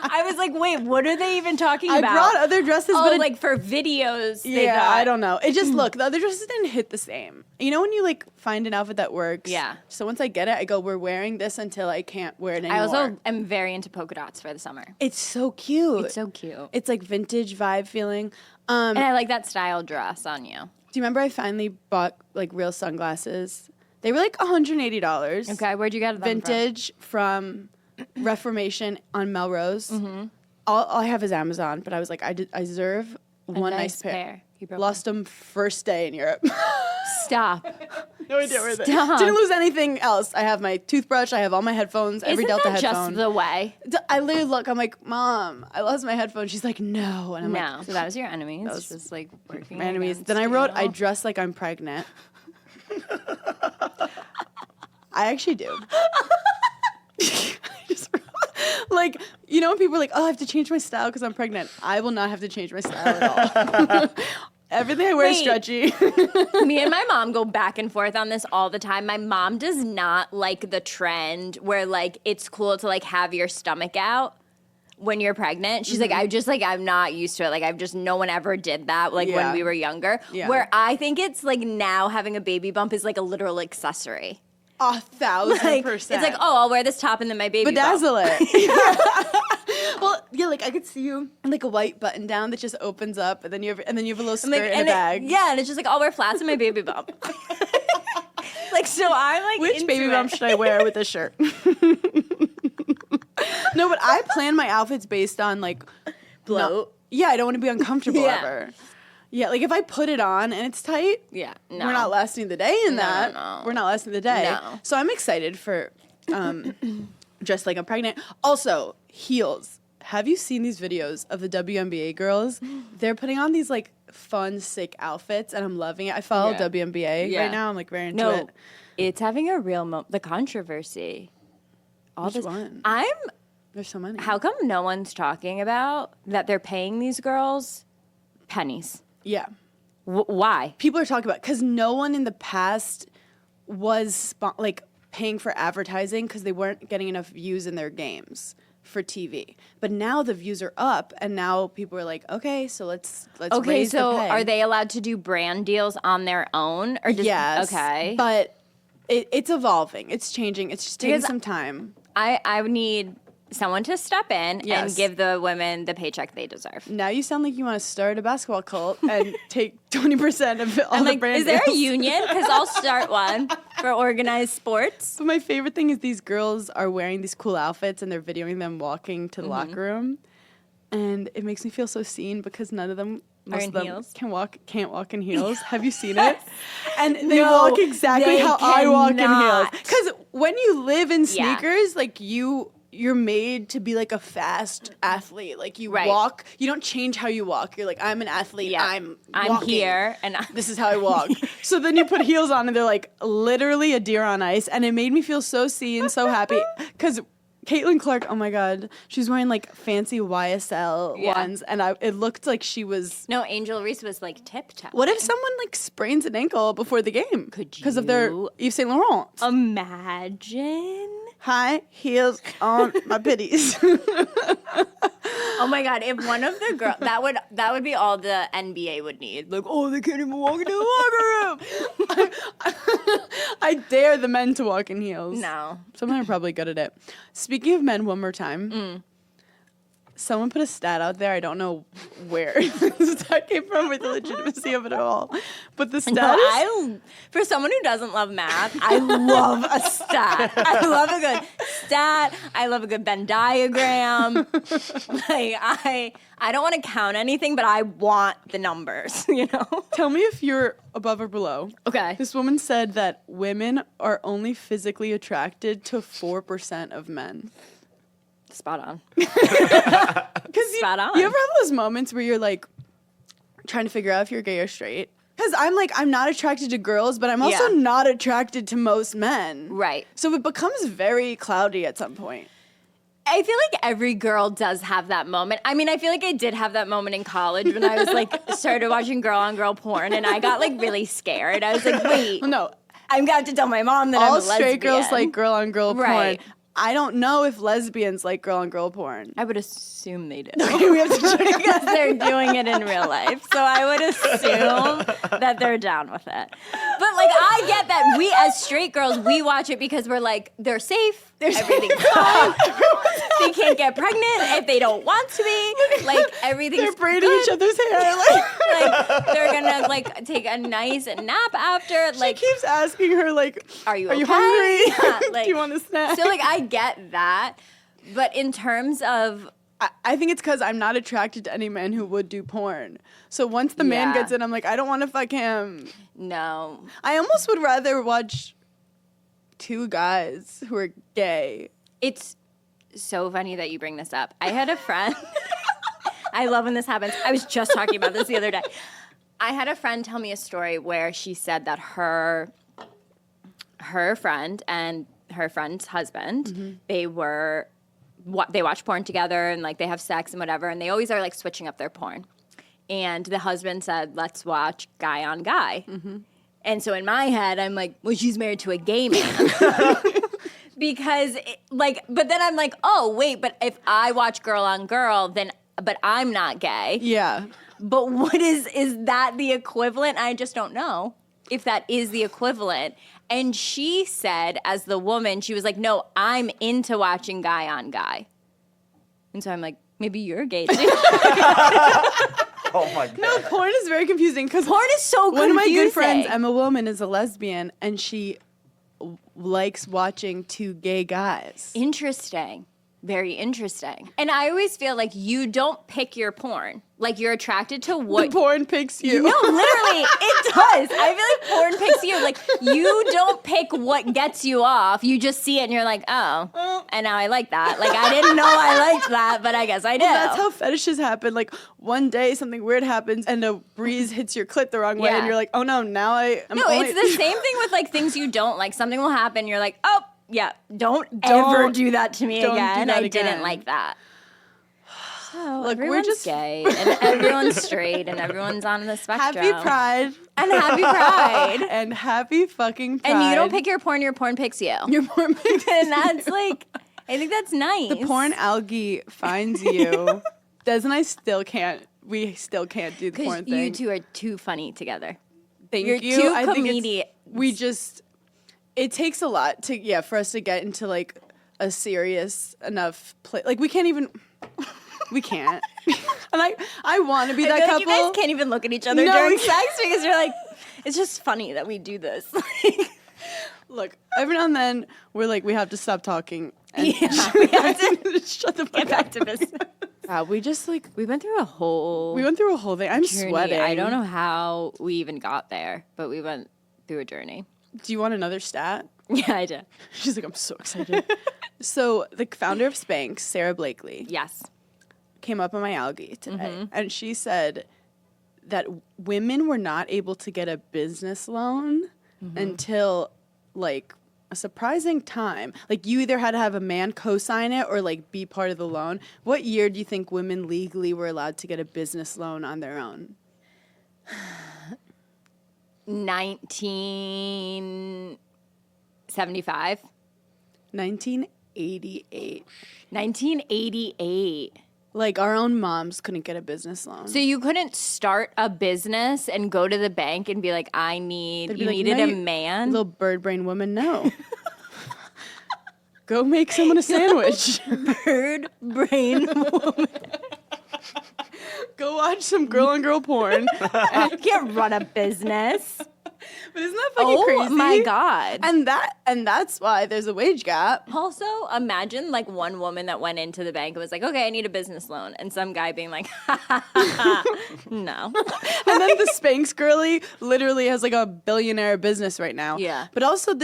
Speaker 4: I was like, wait, what are they even talking
Speaker 3: I
Speaker 4: about?
Speaker 3: brought other dresses,
Speaker 4: Oh,
Speaker 3: but it,
Speaker 4: like for videos.
Speaker 3: yeah, I don't know. It just look, the other dresses didn't hit the same. You know when you like find an outfit that works?
Speaker 4: Yeah.
Speaker 3: So once I get it, I go, we're wearing this until I can't wear it anymore.
Speaker 4: I also am very into polka dots for the summer.
Speaker 3: It's so cute.
Speaker 4: It's so cute.
Speaker 3: It's like vintage vibe feeling.
Speaker 4: And I like that style dress on you.
Speaker 3: Do you remember I finally bought like real sunglasses? They were like $180.
Speaker 4: Okay, where'd you get them
Speaker 3: Vintage from Reformation on Melrose.
Speaker 4: Mm-hmm.
Speaker 3: All I have is Amazon, but I was like, I deserve one nice pair.
Speaker 4: You broke
Speaker 3: Lost them first day in Europe.
Speaker 4: Stop.
Speaker 3: No idea where they
Speaker 4: Stop.
Speaker 3: didn't lose anything else. I have my toothbrush. I have all my headphones. Every
Speaker 4: Isn't
Speaker 3: Delta
Speaker 4: that
Speaker 3: headphone.
Speaker 4: just the way?
Speaker 3: I literally look. I'm like, Mom, I lost my headphone. She's like, No, and I'm
Speaker 4: No.
Speaker 3: like,
Speaker 4: So that was your enemies.
Speaker 3: That was
Speaker 4: just like working
Speaker 3: my enemies.
Speaker 4: against
Speaker 3: Then I wrote,
Speaker 4: you.
Speaker 3: I dress like I'm pregnant. I actually do. I just wrote, like, you know when people are like, oh, I have to change my style because I'm pregnant. I will not have to change my style at all. Everything I wear is
Speaker 4: Wait.
Speaker 3: stretchy.
Speaker 4: Me and my mom go back and forth on this all the time. My mom does not like the trend where like it's cool to like have your stomach out when you're pregnant. She's like, I'm not used to it. Like no one ever did that like
Speaker 3: Yeah.
Speaker 4: when we were younger.
Speaker 3: Yeah.
Speaker 4: Where I think it's like now having a baby bump is like a literal accessory.
Speaker 3: 1,000%.
Speaker 4: It's like, oh, I'll wear this top and then my baby bump.
Speaker 3: Bedazzle it. Well, yeah, like I could see you in like a white button down that just opens up, and then you have a little skirt and a bag.
Speaker 4: And it's just like I'll wear flats and my baby bump. Like so, I'm like,
Speaker 3: Which
Speaker 4: into
Speaker 3: baby
Speaker 4: it.
Speaker 3: bump should I wear with this shirt? No, but I plan my outfits based on like
Speaker 4: Bloat.
Speaker 3: Yeah, I don't want to be uncomfortable
Speaker 4: Yeah.
Speaker 3: ever. Yeah, like if I put it on and it's tight,
Speaker 4: Yeah, no.
Speaker 3: we're not lasting the day in
Speaker 4: No,
Speaker 3: that.
Speaker 4: no.
Speaker 3: We're not lasting the day.
Speaker 4: No.
Speaker 3: So I'm excited for dressed like I'm pregnant. Also, heels. Have you seen these videos of the WNBA girls? They're putting on these like fun, sick outfits, and I'm loving it. I follow
Speaker 4: Yeah.
Speaker 3: WNBA
Speaker 4: Yeah.
Speaker 3: right now. I'm like very into
Speaker 4: No,
Speaker 3: it.
Speaker 4: it's having a real the controversy. All
Speaker 3: Which
Speaker 4: this.
Speaker 3: one? There's so many.
Speaker 4: How come no one's talking about that they're paying these girls pennies?
Speaker 3: Yeah.
Speaker 4: Why?
Speaker 3: People are talking about because no one in the past was like paying for advertising because they weren't getting enough views in their games for TV. But now the views are up, and now people are like, okay, so let's
Speaker 1: Okay,
Speaker 3: raise
Speaker 1: so
Speaker 3: the pay.
Speaker 1: are they allowed to do brand deals on their own? Or
Speaker 3: Yes.
Speaker 1: Okay.
Speaker 3: But it's evolving. It's changing. It's just taking
Speaker 1: Because
Speaker 3: some time.
Speaker 1: I would need someone to step in
Speaker 3: Yes.
Speaker 1: and give the women the paycheck they deserve.
Speaker 3: Now you sound like you want to start a basketball cult and take 20% of all
Speaker 1: I'm
Speaker 3: the
Speaker 1: like,
Speaker 3: brand
Speaker 1: is there a
Speaker 3: deals.
Speaker 1: union? Because I'll start one for organized sports.
Speaker 3: But my favorite thing is these girls are wearing these cool outfits and they're videoing them walking to the locker room. And it makes me feel so seen because none of them, most
Speaker 1: in
Speaker 3: of them
Speaker 1: heels?
Speaker 3: can't walk in heels. Have you seen it? And they
Speaker 1: No,
Speaker 3: walk exactly
Speaker 1: they
Speaker 3: how I walk in heels.
Speaker 1: cannot.
Speaker 3: Because when you live in
Speaker 1: Yeah.
Speaker 3: sneakers, like you're made to be like a fast athlete. Like you
Speaker 1: Right.
Speaker 3: walk, you don't change how you walk. You're like, I'm an athlete.
Speaker 1: Yeah.
Speaker 3: I'm
Speaker 1: I'm
Speaker 3: walking.
Speaker 1: here and
Speaker 3: This is how I walk. So then you put heels on and they're like literally a deer on ice. And it made me feel so seen, so happy. Because Caitlin Clark, oh my God, she's wearing like fancy YSL
Speaker 1: Yeah.
Speaker 3: ones. And it looked like she was.
Speaker 1: No, Angel Reese was like tip top.
Speaker 3: What if someone like sprains an ankle before the game?
Speaker 1: Could
Speaker 3: Because of their
Speaker 1: you
Speaker 3: Yves Saint Laurent.
Speaker 1: imagine?
Speaker 3: High heels on my pitties.
Speaker 1: Oh my God! If one of the girls, that would be all the NBA would need. Like, oh, they can't even walk into the locker room.
Speaker 3: I dare the men to walk in heels.
Speaker 1: No.
Speaker 3: Some men are probably good at it. Speaking of men, one more time. Someone put a stat out there. I don't know where that came from or the legitimacy of it all. But the stat is...
Speaker 1: For someone who doesn't love math, I love a stat. I love a good stat. I love a good Venn diagram. Like I don't want to count anything, but I want the numbers, you know?
Speaker 3: Tell me if you're above or below.
Speaker 1: Okay.
Speaker 3: This woman said that women are only physically attracted to 4% of men.
Speaker 1: Spot on.
Speaker 3: Because
Speaker 1: Spot on.
Speaker 3: you ever have those moments where you're like trying to figure out if you're gay or straight? Because I'm not attracted to girls, but I'm also
Speaker 1: Yeah.
Speaker 3: not attracted to most men.
Speaker 1: Right.
Speaker 3: So it becomes very cloudy at some point.
Speaker 1: I feel like every girl does have that moment. I mean, I feel like I did have that moment in college when I was like started watching girl on girl porn and I got like really scared. I was like, wait,
Speaker 3: No,
Speaker 1: I'm gonna have to tell my mom that I'm a
Speaker 3: all
Speaker 1: lesbian.
Speaker 3: straight girls like girl on girl
Speaker 1: Right.
Speaker 3: porn. I don't know if lesbians like girl on girl porn.
Speaker 1: I would assume they do.
Speaker 3: We have to check
Speaker 1: Because they're doing it in real life. So I would assume that they're down with it. But like I get that we as straight girls, we watch it because we're like, they're safe, everything's fine. They can't get pregnant if they don't want to be. Like everything's
Speaker 3: They're braiding
Speaker 1: good.
Speaker 3: each other's hair.
Speaker 1: Like they're gonna like take a nice nap after. Like
Speaker 3: She keeps asking her like,
Speaker 1: Are you
Speaker 3: hungry?
Speaker 1: okay? Yeah,
Speaker 3: Do you want a snack?
Speaker 1: so like I get that. But in terms of
Speaker 3: I think it's because I'm not attracted to any man who would do porn. So once the man
Speaker 1: Yeah.
Speaker 3: gets in, I'm like, I don't want to fuck him.
Speaker 1: no.
Speaker 3: I almost would rather watch two guys who are gay.
Speaker 1: It's so funny that you bring this up. I had a friend. I love when this happens. I was just talking about this the other day. I had a friend tell me a story where she said that her friend and her friend's husband, they watch porn together and like they have sex and whatever, and they always are like switching up their porn. And the husband said, "Let's watch guy on guy." And so in my head, I'm like, well, she's married to a gay man. Because, but then I'm like, oh, wait, but if I watch girl on girl, but I'm not gay.
Speaker 3: Yeah.
Speaker 1: But is that the equivalent? I just don't know if that is the equivalent. And she said, as the woman, she was like, no, I'm into watching guy on guy. And so I'm like, maybe you're gay too.
Speaker 5: Oh my god.
Speaker 3: No, porn is very confusing because
Speaker 1: Porn is so confusing.
Speaker 3: one of my good friends, Emma Willman, is a lesbian and she likes watching two gay guys.
Speaker 1: Interesting. Very interesting. And I always feel like you don't pick your porn. Like you're attracted to what
Speaker 3: The porn picks you.
Speaker 1: No, literally, it does. I feel like porn picks you. Like you don't pick what gets you off. You just see it and you're like, oh, and now I like that. Like I didn't know I liked that, but I guess I do.
Speaker 3: That's how fetishes happen. Like one day something weird happens and a breeze hits your clit the wrong way
Speaker 1: Yeah.
Speaker 3: and you're like, oh no, now I'm
Speaker 1: No,
Speaker 3: only-
Speaker 1: it's the same thing with like things you don't like. Something will happen. You're like, oh, yeah, don't ever do that to me
Speaker 3: don't do
Speaker 1: again.
Speaker 3: that
Speaker 1: I
Speaker 3: again.
Speaker 1: didn't like that.
Speaker 3: Look, we're
Speaker 4: Everyone's
Speaker 3: just
Speaker 4: gay and everyone's straight and everyone's on the spectrum.
Speaker 3: happy Pride
Speaker 4: And happy Pride.
Speaker 3: and happy fucking Pride.
Speaker 4: And you don't pick your porn picks you.
Speaker 3: your porn pics.
Speaker 4: And that's like, I think that's nice.
Speaker 3: The porn algae finds you. Des and I still can't. We still can't do the porn
Speaker 4: Because you
Speaker 3: thing.
Speaker 4: two are too funny together.
Speaker 3: Thank
Speaker 4: You're
Speaker 3: you.
Speaker 4: two
Speaker 3: I think
Speaker 4: comedians.
Speaker 3: we just. It takes a lot to for us to get into like a serious enough play. Like we can't even. We can't. And I want to be that
Speaker 4: I feel
Speaker 3: couple.
Speaker 4: like you guys can't even look at each other
Speaker 3: No,
Speaker 4: during
Speaker 3: we
Speaker 4: sex because you're like, it's just funny that we do this.
Speaker 3: Look, every now and then we're like we have to stop talking. And
Speaker 4: Yeah, we have to
Speaker 3: shut the fuck
Speaker 4: get back to business.
Speaker 3: up. We just like
Speaker 4: We went through a whole
Speaker 3: we went through a whole thing. I'm
Speaker 4: journey.
Speaker 3: sweating.
Speaker 4: I don't know how we even got there, but we went through a journey.
Speaker 3: Do you want another stat?
Speaker 4: Yeah, I do.
Speaker 3: She's like, I'm so excited. So the founder of Spanx, Sarah Blakely,
Speaker 4: Yes.
Speaker 3: came up on my algae today, and she said that women were not able to get a business loan until like a surprising time. Like you either had to have a man co-sign it or like be part of the loan. What year do you think women legally were allowed to get a business loan on their own?
Speaker 4: 1975.
Speaker 3: 1988.
Speaker 4: 1988.
Speaker 3: Like our own moms couldn't get a business loan.
Speaker 4: So you couldn't start a business and go to the bank and be like, I need,
Speaker 3: They'd be
Speaker 4: you
Speaker 3: like,
Speaker 4: needed
Speaker 3: "No,
Speaker 4: a
Speaker 3: you
Speaker 4: man?
Speaker 3: Little bird brain woman, no. Go make someone a sandwich.
Speaker 4: Bird brain woman.
Speaker 3: Go watch some girl on girl porn.
Speaker 4: You can't run a business.
Speaker 3: But isn't that fucking crazy?
Speaker 4: Oh my God.
Speaker 3: And that's why there's a wage gap.
Speaker 4: Also, imagine like one woman that went into the bank and was like, okay, I need a business loan. And some guy being like, no.
Speaker 3: And then the Spanx girly literally has like a billionaire business right now.
Speaker 4: Yeah.
Speaker 3: But also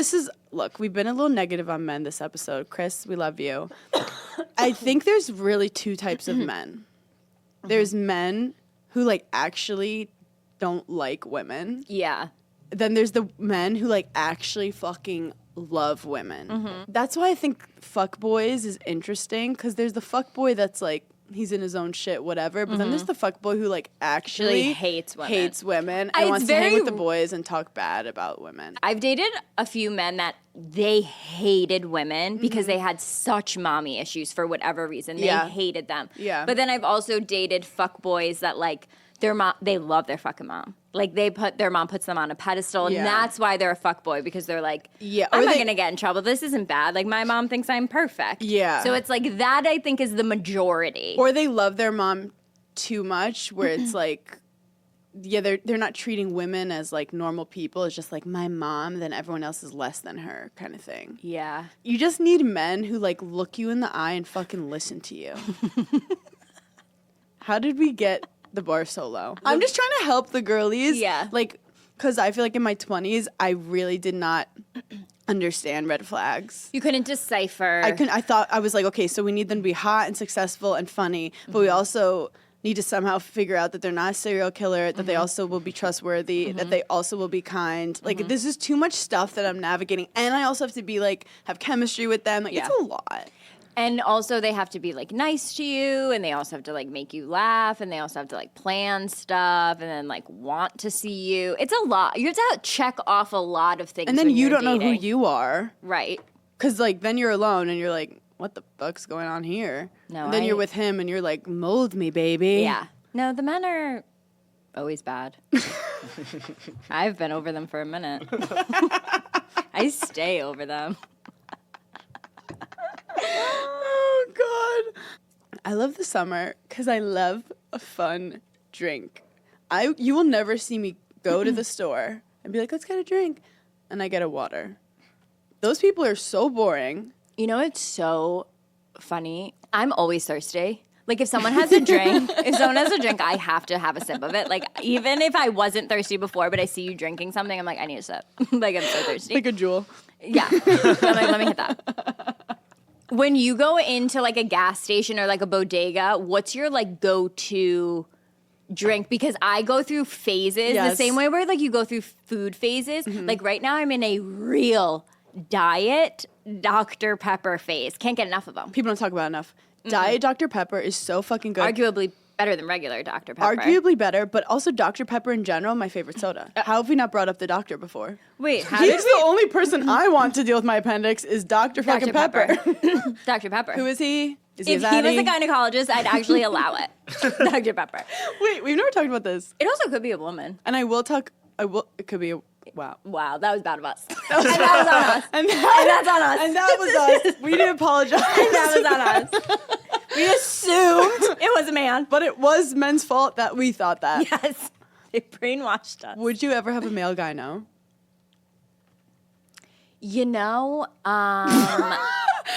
Speaker 3: look, we've been a little negative on men this episode. Chris, we love you. I think there's really two types of men. There's men who like actually don't like women.
Speaker 4: Yeah.
Speaker 3: Then there's the men who like actually fucking love women. That's why I think fuckboys is interesting because there's the fuckboy that's like he's in his own shit, whatever. But then there's the fuckboy who like actually
Speaker 4: Really hates women.
Speaker 3: and
Speaker 4: It's
Speaker 3: wants to hang
Speaker 4: very-
Speaker 3: with the boys and talk bad about women.
Speaker 4: I've dated a few men that they hated women because they had such mommy issues for whatever reason. They
Speaker 3: Yeah.
Speaker 4: hated them.
Speaker 3: Yeah.
Speaker 4: But then I've also dated fuckboys that like their mom, they love their fucking mom. Like their mom puts them on a pedestal, and
Speaker 3: Yeah.
Speaker 4: that's why they're a fuckboy because they're like,
Speaker 3: Yeah,
Speaker 4: I'm
Speaker 3: or
Speaker 4: not
Speaker 3: they-
Speaker 4: gonna get in trouble. This isn't bad. Like my mom thinks I'm perfect.
Speaker 3: Yeah.
Speaker 4: So it's like that. I think is the majority.
Speaker 3: Or they love their mom too much, where it's like, yeah, they're not treating women as like normal people. It's just like my mom, then everyone else is less than her, kind of thing.
Speaker 4: Yeah.
Speaker 3: You just need men who like look you in the eye and fucking listen to you. How did we get the bar so low? I'm just trying to help the girlies.
Speaker 4: Yeah.
Speaker 3: Like, because I feel like in my 20s, I really did not understand red flags.
Speaker 4: You couldn't decipher.
Speaker 3: I thought, I was like, okay, so we need them to be hot and successful and funny, but we also need to somehow figure out that they're not a serial killer, that they also will be trustworthy, that they also will be kind. Like, this is too much stuff that I'm navigating. And I also have to be like, have chemistry with them. Like,
Speaker 4: Yeah.
Speaker 3: it's a lot.
Speaker 4: And also they have to be like nice to you, and they also have to like make you laugh, and they also have to like plan stuff and then like want to see you. It's a lot. You have to check off a lot of things.
Speaker 3: And then
Speaker 4: when
Speaker 3: you
Speaker 4: you're
Speaker 3: don't know who
Speaker 4: dating.
Speaker 3: you are.
Speaker 4: Right.
Speaker 3: Because, like, then you're alone and you're like, what the fuck's going on here?
Speaker 4: No,
Speaker 3: and then
Speaker 4: I-
Speaker 3: you're with him and you're like, mold me, baby.
Speaker 4: Yeah. No, the men are always bad. I've been over them for a minute. I stay over them.
Speaker 3: Oh, God. I love the summer because I love a fun drink. You will never see me go to the store and be like, let's get a drink. And I get a water. Those people are so boring.
Speaker 4: You know, it's so funny. I'm always thirsty. Like if someone has a drink, I have to have a sip of it. Like even if I wasn't thirsty before, but I see you drinking something, I'm like, I need a sip. Like I'm so thirsty.
Speaker 3: Like a jewel.
Speaker 4: Yeah. I'm like, let me hit that. When you go into like a gas station or like a bodega, what's your like go-to drink? Because I go through phases the
Speaker 3: Yes.
Speaker 4: same way where like you go through food phases. Like right now I'm in a real diet Dr. Pepper phase. Can't get enough of them.
Speaker 3: People don't talk about it enough. Diet Dr. Pepper is so fucking good.
Speaker 4: Arguably better than regular Dr. Pepper.
Speaker 3: Arguably better, but also Dr. Pepper in general, my favorite soda. How have we not brought up the doctor before?
Speaker 4: Wait, how
Speaker 3: He's the only person I want to deal with my appendix is Dr. fucking Pepper.
Speaker 4: Dr. Pepper.
Speaker 3: Who is he? Is he
Speaker 4: If
Speaker 3: a
Speaker 4: he was
Speaker 3: zaddy?
Speaker 4: a gynecologist, I'd actually allow it. Dr. Pepper.
Speaker 3: Wait, we've never talked about this.
Speaker 4: It also could be a woman.
Speaker 3: And it could be a, wow.
Speaker 4: Wow, that was bad of us. And that was on us.
Speaker 3: And
Speaker 4: that's on us.
Speaker 3: And that was us. We didn't apologize.
Speaker 4: That was on us. We assumed it was a man.
Speaker 3: But it was men's fault that we thought that.
Speaker 4: Yes. They brainwashed us.
Speaker 3: Would you ever have a male gyno?
Speaker 4: You know,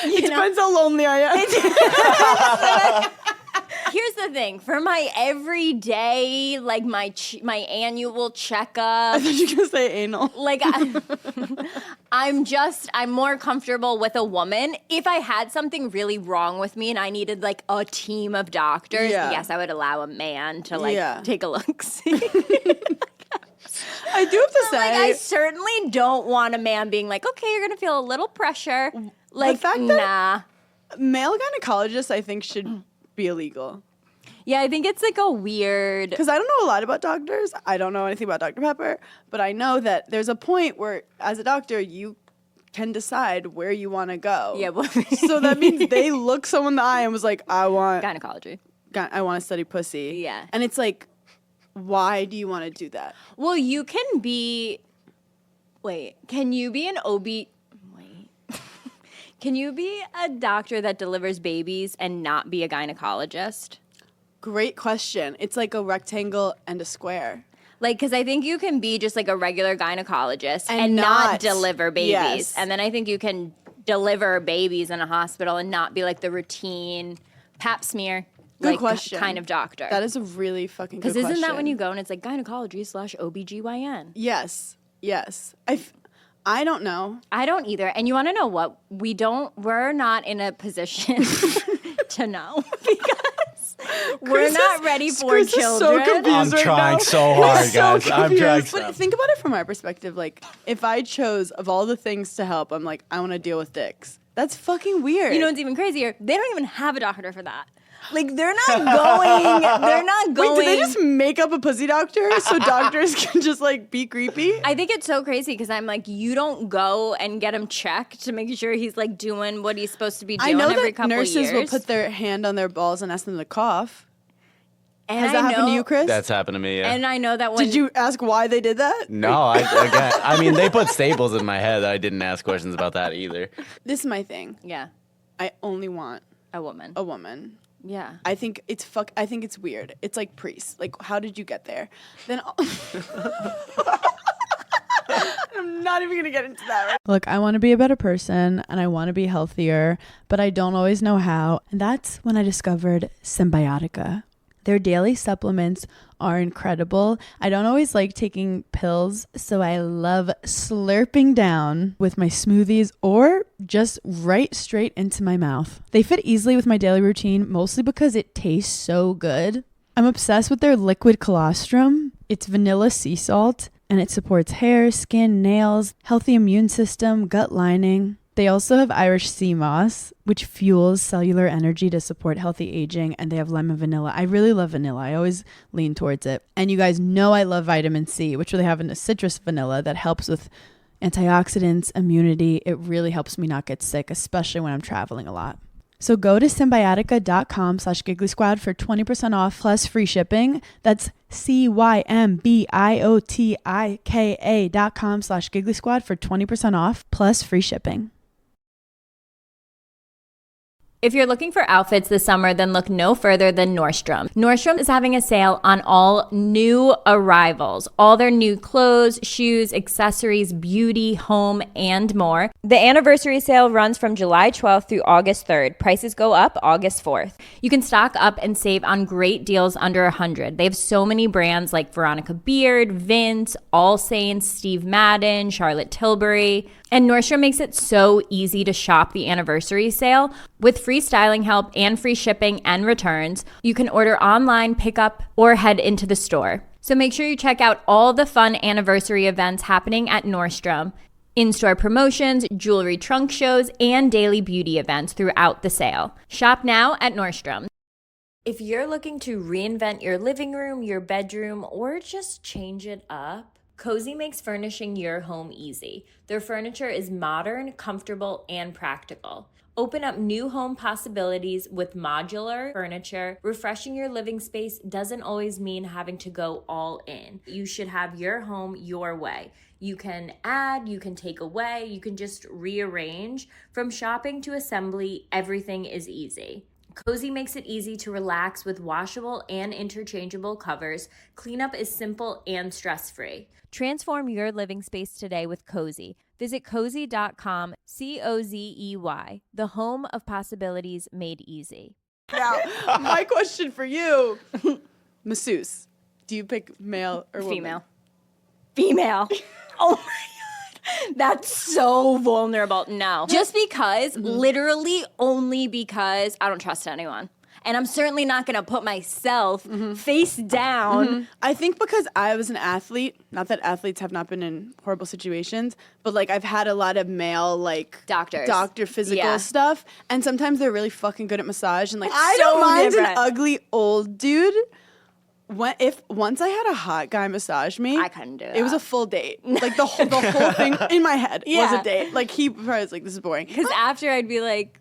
Speaker 3: It depends how lonely I am.
Speaker 4: here's the thing. For my everyday, like my annual checkup,
Speaker 3: I thought you were going to say anal.
Speaker 4: like I'm more comfortable with a woman. If I had something really wrong with me and I needed like a team of doctors,
Speaker 3: Yeah.
Speaker 4: yes, I would allow a man to like
Speaker 3: Yeah.
Speaker 4: take a look. See?
Speaker 3: I do have to say.
Speaker 4: Like, I certainly don't want a man being like, okay, you're gonna feel a little pressure. Like,
Speaker 3: fact
Speaker 4: nah.
Speaker 3: that- male gynecologists, I think, should be illegal.
Speaker 4: Yeah, I think it's like a weird.
Speaker 3: Because I don't know a lot about doctors. I don't know anything about Dr. Pepper. But I know that there's a point where, as a doctor, you can decide where you want to go.
Speaker 4: Yeah, well,
Speaker 3: So that means they look someone in the eye and was like, I want
Speaker 4: gynecology.
Speaker 3: to study pussy.
Speaker 4: Yeah.
Speaker 3: And it's like, why do you want to do that?
Speaker 4: Well, you can be. Wait, can you be an OB? Wait. Can you be a doctor that delivers babies and not be a gynecologist?
Speaker 3: Great question. It's like a rectangle and a square.
Speaker 4: Like, because I think you can be just like a regular gynecologist
Speaker 3: And
Speaker 4: and not
Speaker 3: not-
Speaker 4: deliver babies.
Speaker 3: yes.
Speaker 4: And then I think you can deliver babies in a hospital and not be like the routine pap smear
Speaker 3: Good
Speaker 4: like,
Speaker 3: question.
Speaker 4: kind of doctor.
Speaker 3: That is a really fucking good
Speaker 4: Because
Speaker 3: question.
Speaker 4: isn't that when you go and it's like gynecology/OBGYN?
Speaker 3: Yes. Yes. I don't know.
Speaker 4: I don't either. And you want to know what? We're not in a position to know because we're not ready for
Speaker 3: Chris is so
Speaker 4: children.
Speaker 3: confused.
Speaker 5: I'm
Speaker 3: right
Speaker 5: trying
Speaker 3: now.
Speaker 5: so hard,
Speaker 3: He's so
Speaker 5: guys. I'm
Speaker 3: confused.
Speaker 5: trying
Speaker 3: But
Speaker 5: so-
Speaker 3: think about it from my perspective. Like, if I chose of all the things to help, I'm like, I want to deal with dicks. That's fucking weird.
Speaker 4: You know what's even crazier? They don't even have a doctor for that. Like they're not going. They're not going.
Speaker 3: Wait, did they just make up a pussy doctor so doctors can just like be creepy?
Speaker 4: I think it's so crazy because I'm like, you don't go and get him checked to make sure he's like doing what he's supposed to be doing
Speaker 3: I know
Speaker 4: every
Speaker 3: that
Speaker 4: couple
Speaker 3: nurses
Speaker 4: years.
Speaker 3: will put their hand on their balls and ask them to cough.
Speaker 4: and
Speaker 3: Has that happened to you, Chris?
Speaker 5: That's happened to me, yeah.
Speaker 4: And I know that when
Speaker 3: Did you ask why they did that?
Speaker 5: No, I mean, they put staples in my head. I didn't ask questions about that either.
Speaker 3: This is my thing.
Speaker 4: yeah,
Speaker 3: I only want
Speaker 4: a woman.
Speaker 3: a woman.
Speaker 4: Yeah.
Speaker 3: I think it's I think it's weird. It's like priests. Like, how did you get there? Then I'm not even gonna get into that. Right? Look, I want to be a better person and I want to be healthier, but I don't always know how. And that's when I discovered Symbiotica. Their daily supplements are incredible. I don't always like taking pills, so I love slurping down with my smoothies or just right straight into my mouth. They fit easily with my daily routine, mostly because it tastes so good. I'm obsessed with their liquid colostrum. It's vanilla sea salt, and it supports hair, skin, nails, healthy immune system, gut lining. They also have Irish sea moss, which fuels cellular energy to support healthy aging, and they have lemon vanilla. I really love vanilla. I always lean towards it. And you guys know I love vitamin C, which they have in a citrus vanilla that helps with antioxidants, immunity. It really helps me not get sick, especially when I'm traveling a lot. So go to Symbiotica.com/Giggly Squad for 20% off plus free shipping. That's Symbiotika.com/Giggly Squad for 20% off plus free shipping.
Speaker 1: If you're looking for outfits this summer, then look no further than Nordstrom. Nordstrom is having a sale on all new arrivals, all their new clothes, shoes, accessories, beauty, home, and more. The anniversary sale runs from July 12th through August 3rd. Prices go up August 4th. You can stock up and save on great deals under $100. They have so many brands like Veronica Beard, Vince, All Saints, Steve Madden, Charlotte Tilbury. And Nordstrom makes it so easy to shop the anniversary sale. With free styling help and free shipping and returns, you can order online, pick up, or head into the store. So make sure you check out all the fun anniversary events happening at Nordstrom. in-store promotions, jewelry trunk shows, and daily beauty events throughout the sale. Shop now at Nordstrom. If you're looking to reinvent your living room, your bedroom, or just change it up, Cozy makes furnishing your home easy. Their furniture is modern, comfortable, and practical. Open up new home possibilities with modular furniture. Refreshing your living space doesn't always mean having to go all in. You should have your home your way. You can add, you can take away, you can just rearrange. From shopping to assembly, everything is easy. Cozy makes it easy to relax with washable and interchangeable covers. Cleanup is simple and stress-free. Transform your living space today with Cozy. Visit cozy.com, COZEY, the home of possibilities made easy.
Speaker 3: Now, my question for you, masseuse, do you pick male or woman?
Speaker 4: Female. Oh my God. That's so vulnerable. No. Just because, literally only because I don't trust anyone. And I'm certainly not going to put myself face down.
Speaker 3: I think because I was an athlete, not that athletes have not been in horrible situations, but like I've had a lot of male like
Speaker 4: Doctors.
Speaker 3: doctor physical
Speaker 4: Yeah.
Speaker 3: stuff, and sometimes they're really fucking good at massage, and like
Speaker 4: It's
Speaker 3: I
Speaker 4: so
Speaker 3: don't mind
Speaker 4: different.
Speaker 3: an ugly old dude. Once I had a hot guy massage me,
Speaker 4: I couldn't do
Speaker 3: It was
Speaker 4: that.
Speaker 3: a full date. Like the whole thing in my head was
Speaker 4: Yeah.
Speaker 3: a date. Like he probably was like, "This is boring."
Speaker 4: Because after I'd be like,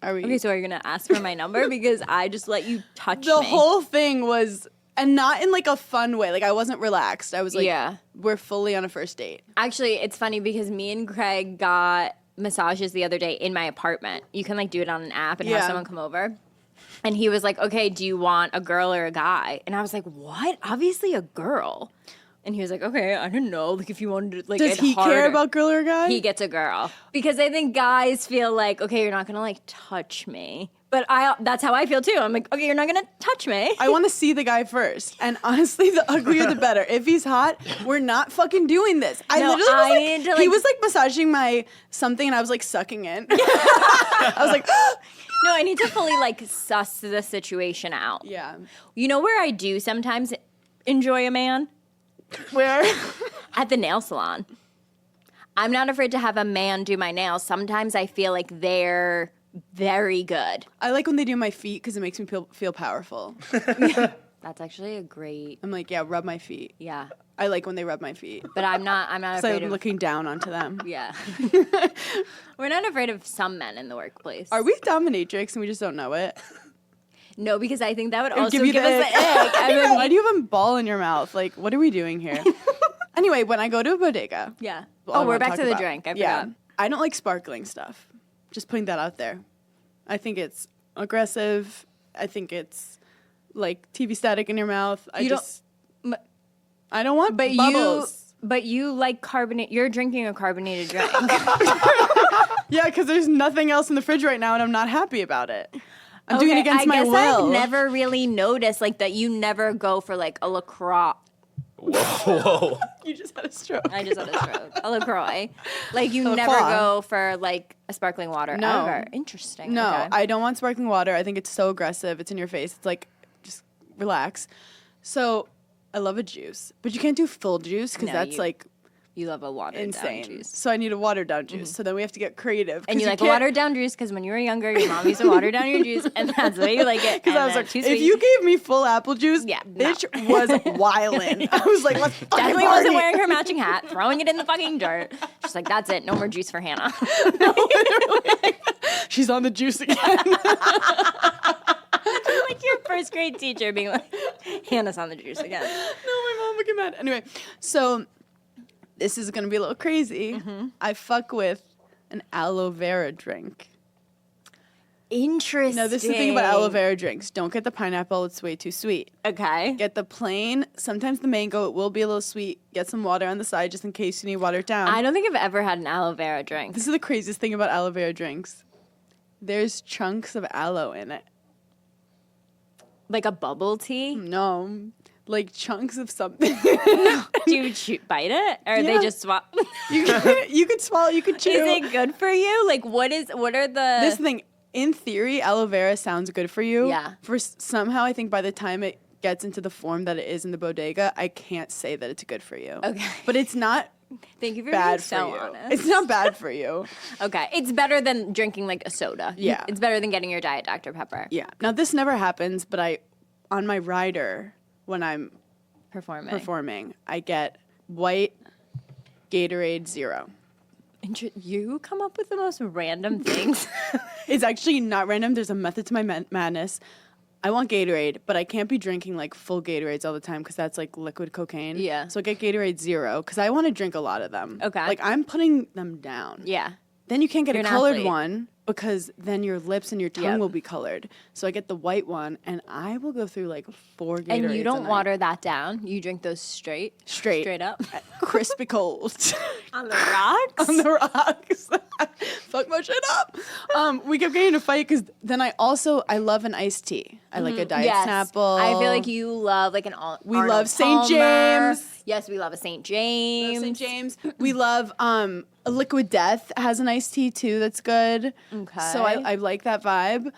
Speaker 3: Are we?
Speaker 4: okay, so are you going to ask for my number? Because I just let you touch
Speaker 3: The
Speaker 4: me.
Speaker 3: whole thing was, and not in like a fun way. Like I wasn't relaxed. I was like,
Speaker 4: Yeah.
Speaker 3: we're fully on a first date.
Speaker 4: Actually, it's funny because me and Craig got massages the other day in my apartment. You can like do it on an app and have
Speaker 3: Yeah.
Speaker 4: someone come over. And he was like, okay, do you want a girl or a guy? And I was like, what? Obviously a girl. And he was like, okay, I didn't know. Like if you wanted to like
Speaker 3: Does
Speaker 4: it
Speaker 3: he care
Speaker 4: harder.
Speaker 3: about girl or guy?
Speaker 4: He gets a girl. Because I think guys feel like, okay, you're not gonna like touch me. But that's how I feel too. I'm like, okay, you're not gonna touch me.
Speaker 3: I want to see the guy first. And honestly, the uglier the better. If he's hot, we're not fucking doing this. I
Speaker 4: No,
Speaker 3: literally was
Speaker 4: I
Speaker 3: like,
Speaker 4: need to,
Speaker 3: he
Speaker 4: like-
Speaker 3: was like massaging my something and I was like sucking in. I was like,
Speaker 4: No, I need to fully like suss the situation out.
Speaker 3: yeah.
Speaker 4: You know where I do sometimes enjoy a man?
Speaker 3: Where?
Speaker 4: At the nail salon. I'm not afraid to have a man do my nails. Sometimes I feel like they're very good.
Speaker 3: I like when they do my feet because it makes me feel powerful.
Speaker 4: That's actually a great,
Speaker 3: I'm like, yeah, rub my feet.
Speaker 4: yeah.
Speaker 3: I like when they rub my feet.
Speaker 4: But I'm not
Speaker 3: So
Speaker 4: afraid
Speaker 3: I'm
Speaker 4: of,
Speaker 3: looking down onto them.
Speaker 4: yeah. We're not afraid of some men in the workplace.
Speaker 3: Are we dominatrix and we just don't know it?
Speaker 4: No, because I think that would
Speaker 3: Or
Speaker 4: also give us
Speaker 3: ick.
Speaker 4: the ick. I mean,
Speaker 3: Why do you have a ball in your mouth? Like, what are we doing here? Anyway, when I go to a bodega.
Speaker 4: yeah.
Speaker 3: well, I
Speaker 4: Oh, we're
Speaker 3: wanna
Speaker 4: back
Speaker 3: talk
Speaker 4: to the
Speaker 3: about-
Speaker 4: drink. I
Speaker 3: yeah,
Speaker 4: forgot.
Speaker 3: I don't like sparkling stuff. Just putting that out there. I think it's aggressive. I think it's like TV static in your mouth.
Speaker 4: You don't-
Speaker 3: I don't want
Speaker 4: But
Speaker 3: bubbles.
Speaker 4: but you like carbonate. You're drinking a carbonated drink.
Speaker 3: Yeah, because there's nothing else in the fridge right now, and I'm not happy about it. I'm doing it
Speaker 4: Okay,
Speaker 3: against my
Speaker 4: I guess
Speaker 3: will.
Speaker 4: I've never really noticed like that. You never go for like a LaCroix.
Speaker 5: Whoa.
Speaker 3: You just had a stroke.
Speaker 4: I just had a stroke. A LaCroix. Like you never
Speaker 3: LaCroix.
Speaker 4: go for like a sparkling water
Speaker 3: No.
Speaker 4: ever. Interesting.
Speaker 3: No,
Speaker 4: Okay.
Speaker 3: I don't want sparkling water. I think it's so aggressive. It's in your face. It's like, just relax. So, I love a juice, but you can't do full juice because
Speaker 4: No,
Speaker 3: that's
Speaker 4: you-
Speaker 3: like
Speaker 4: you love a watered
Speaker 3: insane.
Speaker 4: down juice.
Speaker 3: So I need a watered down juice. So then we have to get creative.
Speaker 4: And you like a
Speaker 3: can't-
Speaker 4: watered down juice because when you were younger, your mom used to water down your juice, and that's the way you like it.
Speaker 3: Because I was like, if you gave me full apple juice,
Speaker 4: Yeah, no.
Speaker 3: bitch was wildin'. I was like, let's fucking
Speaker 4: definitely
Speaker 3: party.
Speaker 4: wasn't wearing her matching hat, throwing it in the fucking dirt. She's like, that's it, no more juice for Hannah.
Speaker 3: She's on the juice again.
Speaker 4: Like your first grade teacher being like, Hannah's on the juice again.
Speaker 3: No, my mom would get mad. Anyway, so this is gonna be a little crazy.
Speaker 4: Mm-hmm.
Speaker 3: I fuck with an aloe vera drink.
Speaker 4: Interesting.
Speaker 3: Now, this is the thing about aloe vera drinks. Don't get the pineapple; it's way too sweet.
Speaker 4: Okay.
Speaker 3: Get the plain. Sometimes the mango, it will be a little sweet. Get some water on the side just in case you need water it down.
Speaker 4: I don't think I've ever had an aloe vera drink.
Speaker 3: This is the craziest thing about aloe vera drinks. There's chunks of aloe in it.
Speaker 4: Like a bubble tea?
Speaker 3: No, like chunks of something.
Speaker 4: Do you bite it? Or they
Speaker 3: Yeah.
Speaker 4: just swap?
Speaker 3: you could swallow. You could chew.
Speaker 4: Is it good for you? Like, what are the...
Speaker 3: This thing, in theory, aloe vera sounds good for you.
Speaker 4: Yeah.
Speaker 3: Somehow, I think by the time it gets into the form that it is in the bodega, I can't say that it's good for you.
Speaker 4: Okay.
Speaker 3: But it's not
Speaker 4: Thank you for
Speaker 3: bad
Speaker 4: being
Speaker 3: for
Speaker 4: so
Speaker 3: you.
Speaker 4: honest.
Speaker 3: It's not bad for you.
Speaker 4: Okay, it's better than drinking like a soda.
Speaker 3: Yeah.
Speaker 4: It's better than getting your Diet Dr. Pepper.
Speaker 3: Yeah. Now this never happens, but on my rider when I'm performing, I get white Gatorade Zero.
Speaker 4: You come up with the most random things.
Speaker 3: It's actually not random. There's a method to my madness. I want Gatorade, but I can't be drinking like full Gatorades all the time because that's like liquid cocaine.
Speaker 4: Yeah.
Speaker 3: So I get Gatorade Zero because I want to drink a lot of them.
Speaker 4: Okay.
Speaker 3: Like I'm putting them down.
Speaker 4: Yeah.
Speaker 3: Then you can't get
Speaker 4: You're
Speaker 3: a
Speaker 4: an
Speaker 3: colored
Speaker 4: athlete.
Speaker 3: one because then your lips and your tongue
Speaker 4: Yep.
Speaker 3: will be colored. So I get the white one, and I will go through like 4 Gatorades.
Speaker 4: And you
Speaker 3: a
Speaker 4: don't
Speaker 3: night.
Speaker 4: water that down. You drink those straight up
Speaker 3: crispy cold.
Speaker 4: on the rocks.
Speaker 3: On the rocks. Fuck my shit up. We kept getting in a fight because then I love an iced tea. I like a Diet Snapple.
Speaker 4: I feel like you love like an
Speaker 3: We
Speaker 4: Arnold
Speaker 3: love St.
Speaker 4: Palmer.
Speaker 3: James.
Speaker 4: Yes, we love a St. James.
Speaker 3: St. James. We love a Liquid Death has an iced tea too that's good.
Speaker 4: Okay.
Speaker 3: So I like that vibe.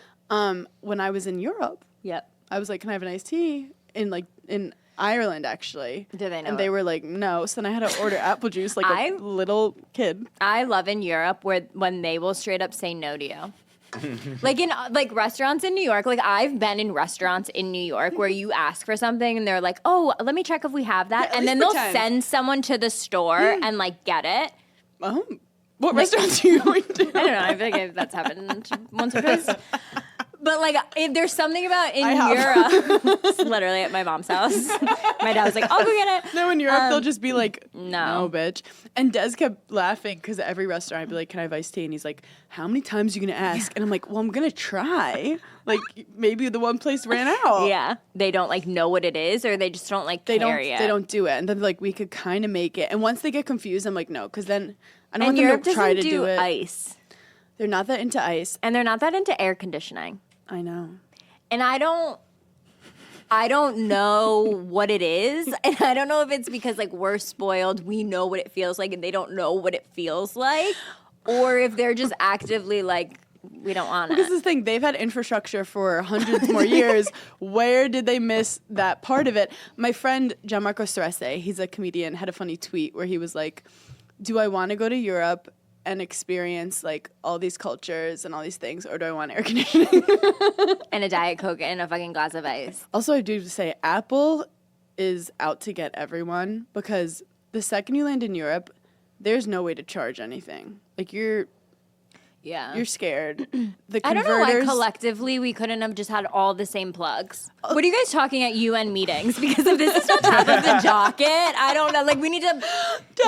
Speaker 3: When I was in Europe,
Speaker 4: Yep.
Speaker 3: I was like, "Can I have an iced tea?" In Ireland actually.
Speaker 4: Do they know
Speaker 3: And they
Speaker 4: it?
Speaker 3: were like, "No." So then I had to order apple juice like
Speaker 4: I-
Speaker 3: a little kid.
Speaker 4: I love in Europe when they will straight up say no to you. Like in like restaurants in New York, like I've been in restaurants in New York where you ask for something and they're like, "Oh, let me check if we have that,"
Speaker 3: Yeah, at
Speaker 4: and then
Speaker 3: least
Speaker 4: they'll
Speaker 3: pretend.
Speaker 4: send someone to the store and like get it.
Speaker 3: What restaurant do you going to?
Speaker 4: I don't know. I feel like that's happened once or twice. But like, if there's something about in
Speaker 3: I have.
Speaker 4: Europe, it's literally at my mom's house. My dad was like, "I'll go get it."
Speaker 3: No, in Europe they'll just be like,
Speaker 4: no.
Speaker 3: no, bitch. And Des kept laughing because at every restaurant I'd be like, "Can I have iced tea?" And he's like, "How many times are you gonna ask?" And I'm like, "Well, I'm gonna try. Like maybe the one place ran out."
Speaker 4: Yeah, they don't like know what it is, or they just don't like
Speaker 3: They
Speaker 4: carry it.
Speaker 3: don't do it. And then like we could kind of make it. And once they get confused, I'm like, no, because then I don't
Speaker 4: And
Speaker 3: want them
Speaker 4: Europe
Speaker 3: to try to
Speaker 4: doesn't
Speaker 3: do it.
Speaker 4: ice,
Speaker 3: They're not that into ice.
Speaker 4: and they're not that into air conditioning.
Speaker 3: I know.
Speaker 4: And I don't know what it is. And I don't know if it's because like we're spoiled, we know what it feels like and they don't know what it feels like. Or if they're just actively like, we don't want
Speaker 3: This is
Speaker 4: it.
Speaker 3: the thing. They've had infrastructure for hundreds more years. Where did they miss that part of it? My friend Gianmarco Cerese, he's a comedian, had a funny tweet where he was like, "Do I want to go to Europe and experience like all these cultures and all these things, or do I want air conditioning?"
Speaker 4: And a Diet Coke and a fucking glass of ice.
Speaker 3: Also, I do have to say, Apple is out to get everyone because the second you land in Europe, there's no way to charge anything. Like you're scared. The
Speaker 4: I don't know why
Speaker 3: converters-
Speaker 4: collectively we couldn't have just had all the same plugs. What are you guys talking at UN meetings? Because if this is not top of the docket, I don't know. Like we need to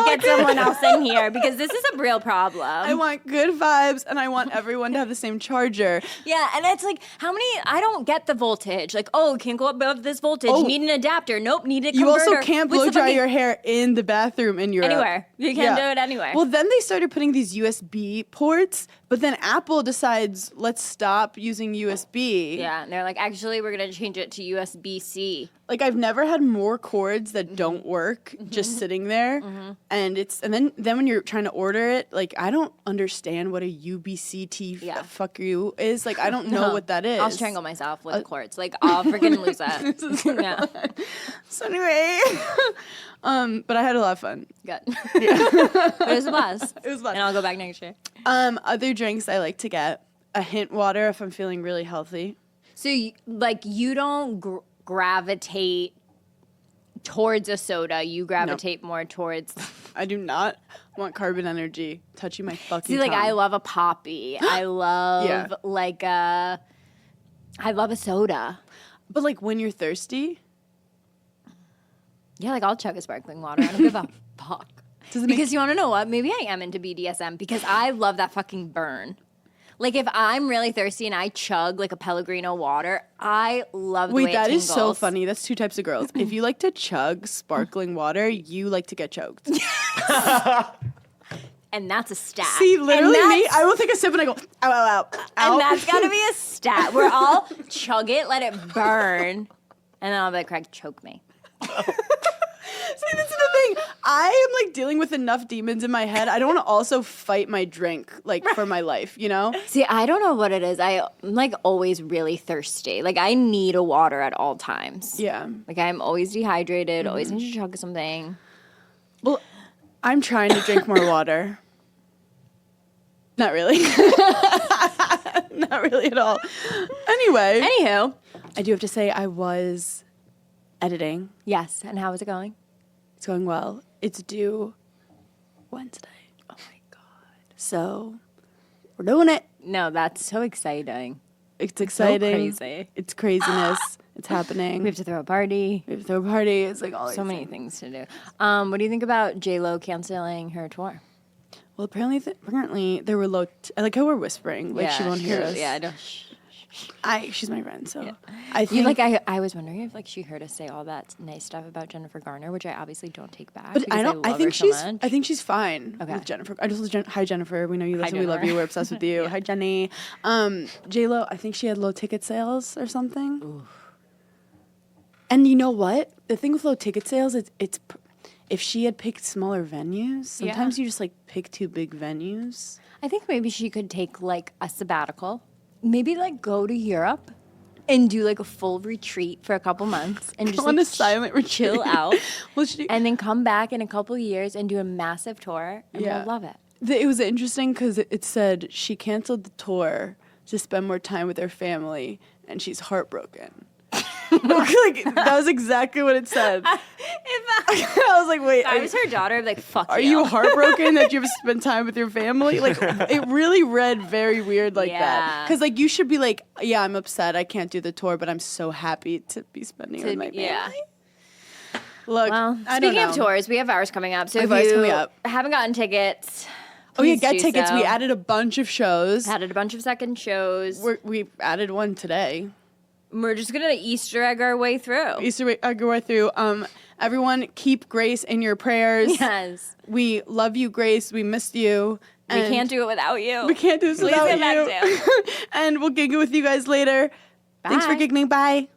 Speaker 4: get someone else in here because this is a real problem.
Speaker 3: I want good vibes and I want everyone to have the same charger.
Speaker 4: Yeah, and it's like, how many? I don't get the voltage. Like, oh, can't go above this voltage.
Speaker 3: Oh.
Speaker 4: Need an adapter. Nope, need a
Speaker 3: You
Speaker 4: converter.
Speaker 3: also can't
Speaker 4: What's
Speaker 3: blow
Speaker 4: the
Speaker 3: dry
Speaker 4: fucking-
Speaker 3: your hair in the bathroom in Europe.
Speaker 4: Anywhere. You can't do it anywhere.
Speaker 3: Well, then they started putting these USB ports, but then Apple decides, let's stop using USB.
Speaker 4: Yeah, and they're like, actually, we're gonna change it to USB-C.
Speaker 3: Like I've never had more cords that don't work
Speaker 4: Mm-hmm.
Speaker 3: just sitting there. And then when you're trying to order it, like I don't understand what a UBCT
Speaker 4: Yeah.
Speaker 3: fuck you is. Like I don't know what that is.
Speaker 4: I'll strangle myself with cords. Like, I'll freaking lose that. Yeah,
Speaker 3: So anyway, but I had a lot of fun.
Speaker 4: good. But it was a blast.
Speaker 3: It was fun.
Speaker 4: And I'll go back next year.
Speaker 3: Other drinks I like to get a hint water if I'm feeling really healthy.
Speaker 4: So, you don't gravitate towards a soda. You gravitate more towards.
Speaker 3: I do not want carbon energy touching my fucking
Speaker 4: See, like,
Speaker 3: tongue.
Speaker 4: I love a poppy. I love,
Speaker 3: Yeah.
Speaker 4: I love a soda.
Speaker 3: But like when you're thirsty,
Speaker 4: Yeah, like, I'll chug a sparkling water. I don't give a fuck.
Speaker 3: Does it make-
Speaker 4: Because you want to know what? Maybe I am into BDSM because I love that fucking burn. Like, if I'm really thirsty and I chug, like, a Pellegrino water, I love the way
Speaker 3: wait, that
Speaker 4: it
Speaker 3: is so
Speaker 4: tingles.
Speaker 3: funny. That's two types of girls. If you like to chug sparkling water, you like to get choked.
Speaker 4: And that's a stat.
Speaker 3: See, literally
Speaker 4: and
Speaker 3: me,
Speaker 4: that's-
Speaker 3: I will take a sip and I go, ow, ow, ow, ow.
Speaker 4: And that's got to be a stat. We're all chug it, let it burn. And then I'll be like, Craig, choke me.
Speaker 3: See, this is the thing. I am like dealing with enough demons in my head. I don't want to also fight my drink like for my life, you know?
Speaker 4: See, I don't know what it is. I'm like always really thirsty. Like, I need a water at all times.
Speaker 3: Yeah.
Speaker 4: Like, I'm always dehydrated, always need to chug something.
Speaker 3: Well, I'm trying to drink more water. Not really. Not really at all. Anyway.
Speaker 4: Anywho.
Speaker 3: I do have to say I was editing.
Speaker 4: Yes. And how is it going?
Speaker 3: It's going well. It's due Wednesday. Oh my God. So we're doing it.
Speaker 4: No, that's so exciting.
Speaker 3: It's exciting.
Speaker 4: So crazy.
Speaker 3: It's craziness. It's happening.
Speaker 4: We have to throw a party.
Speaker 3: We have to throw a party. It's like all
Speaker 4: So
Speaker 3: these
Speaker 4: many
Speaker 3: things.
Speaker 4: things to do. What do you think about J-Lo canceling her tour?
Speaker 3: Well, apparently there were I like how we're whispering. Like she won't hear us.
Speaker 4: Yeah, I know.
Speaker 3: She's my friend, so I think.
Speaker 4: You like I was wondering if like she heard us say all that nice stuff about Jennifer Garner, which I obviously don't take back.
Speaker 3: But I
Speaker 4: because
Speaker 3: don't. I
Speaker 4: love
Speaker 3: think
Speaker 4: her so
Speaker 3: she's.
Speaker 4: much.
Speaker 3: I think she's fine
Speaker 4: Okay.
Speaker 3: with Jennifer. I just hi Jennifer. We know you listen. We love
Speaker 4: Jennifer.
Speaker 3: you. We're obsessed with you. Hi Jenny. J Lo. I think she had low ticket sales or something. Ooh. And you know what? The thing with low ticket sales, it's if she had picked smaller venues. Sometimes you just like pick too big venues.
Speaker 4: I think maybe she could take like a sabbatical, maybe like go to Europe and do like a full retreat for a couple months and just
Speaker 3: On
Speaker 4: like,
Speaker 3: a silent retreat.
Speaker 4: chill out,
Speaker 3: Well, she,
Speaker 4: and then come back in a couple years and do a massive tour, and
Speaker 3: Yeah.
Speaker 4: we'll love it.
Speaker 3: It was interesting because it said she canceled the tour to spend more time with her family, and she's heartbroken. Like that was exactly what it said. I was like, wait,
Speaker 4: I was her daughter. I'd be like, fuck
Speaker 3: are you heartbroken that you have to spend time with your family? Like, it really read very weird like that.
Speaker 4: Yeah.
Speaker 3: Because like you should be like, yeah, I'm upset I can't do the tour, but I'm so happy to be spending it with my family.
Speaker 4: yeah.
Speaker 3: Look,
Speaker 4: Well,
Speaker 3: I don't
Speaker 4: speaking of
Speaker 3: know.
Speaker 4: tours, we have ours coming up. So
Speaker 3: We
Speaker 4: if
Speaker 3: have ours
Speaker 4: you
Speaker 3: coming up.
Speaker 4: haven't gotten tickets,
Speaker 3: Oh yeah,
Speaker 4: please
Speaker 3: get
Speaker 4: do
Speaker 3: tickets.
Speaker 4: so.
Speaker 3: We added a bunch of shows.
Speaker 4: Added a bunch of second shows.
Speaker 3: We added one today.
Speaker 4: We're just gonna Easter egg our way through.
Speaker 3: Easter egg way through. Everyone, keep Grace in your prayers.
Speaker 4: Yes.
Speaker 3: We love you, Grace. We missed you.
Speaker 4: We can't do it without you.
Speaker 3: We can't do this
Speaker 4: Please
Speaker 3: without
Speaker 4: get back
Speaker 3: you. And we'll giggle with you guys later. Thanks for
Speaker 4: Bye.
Speaker 3: giggling. Bye.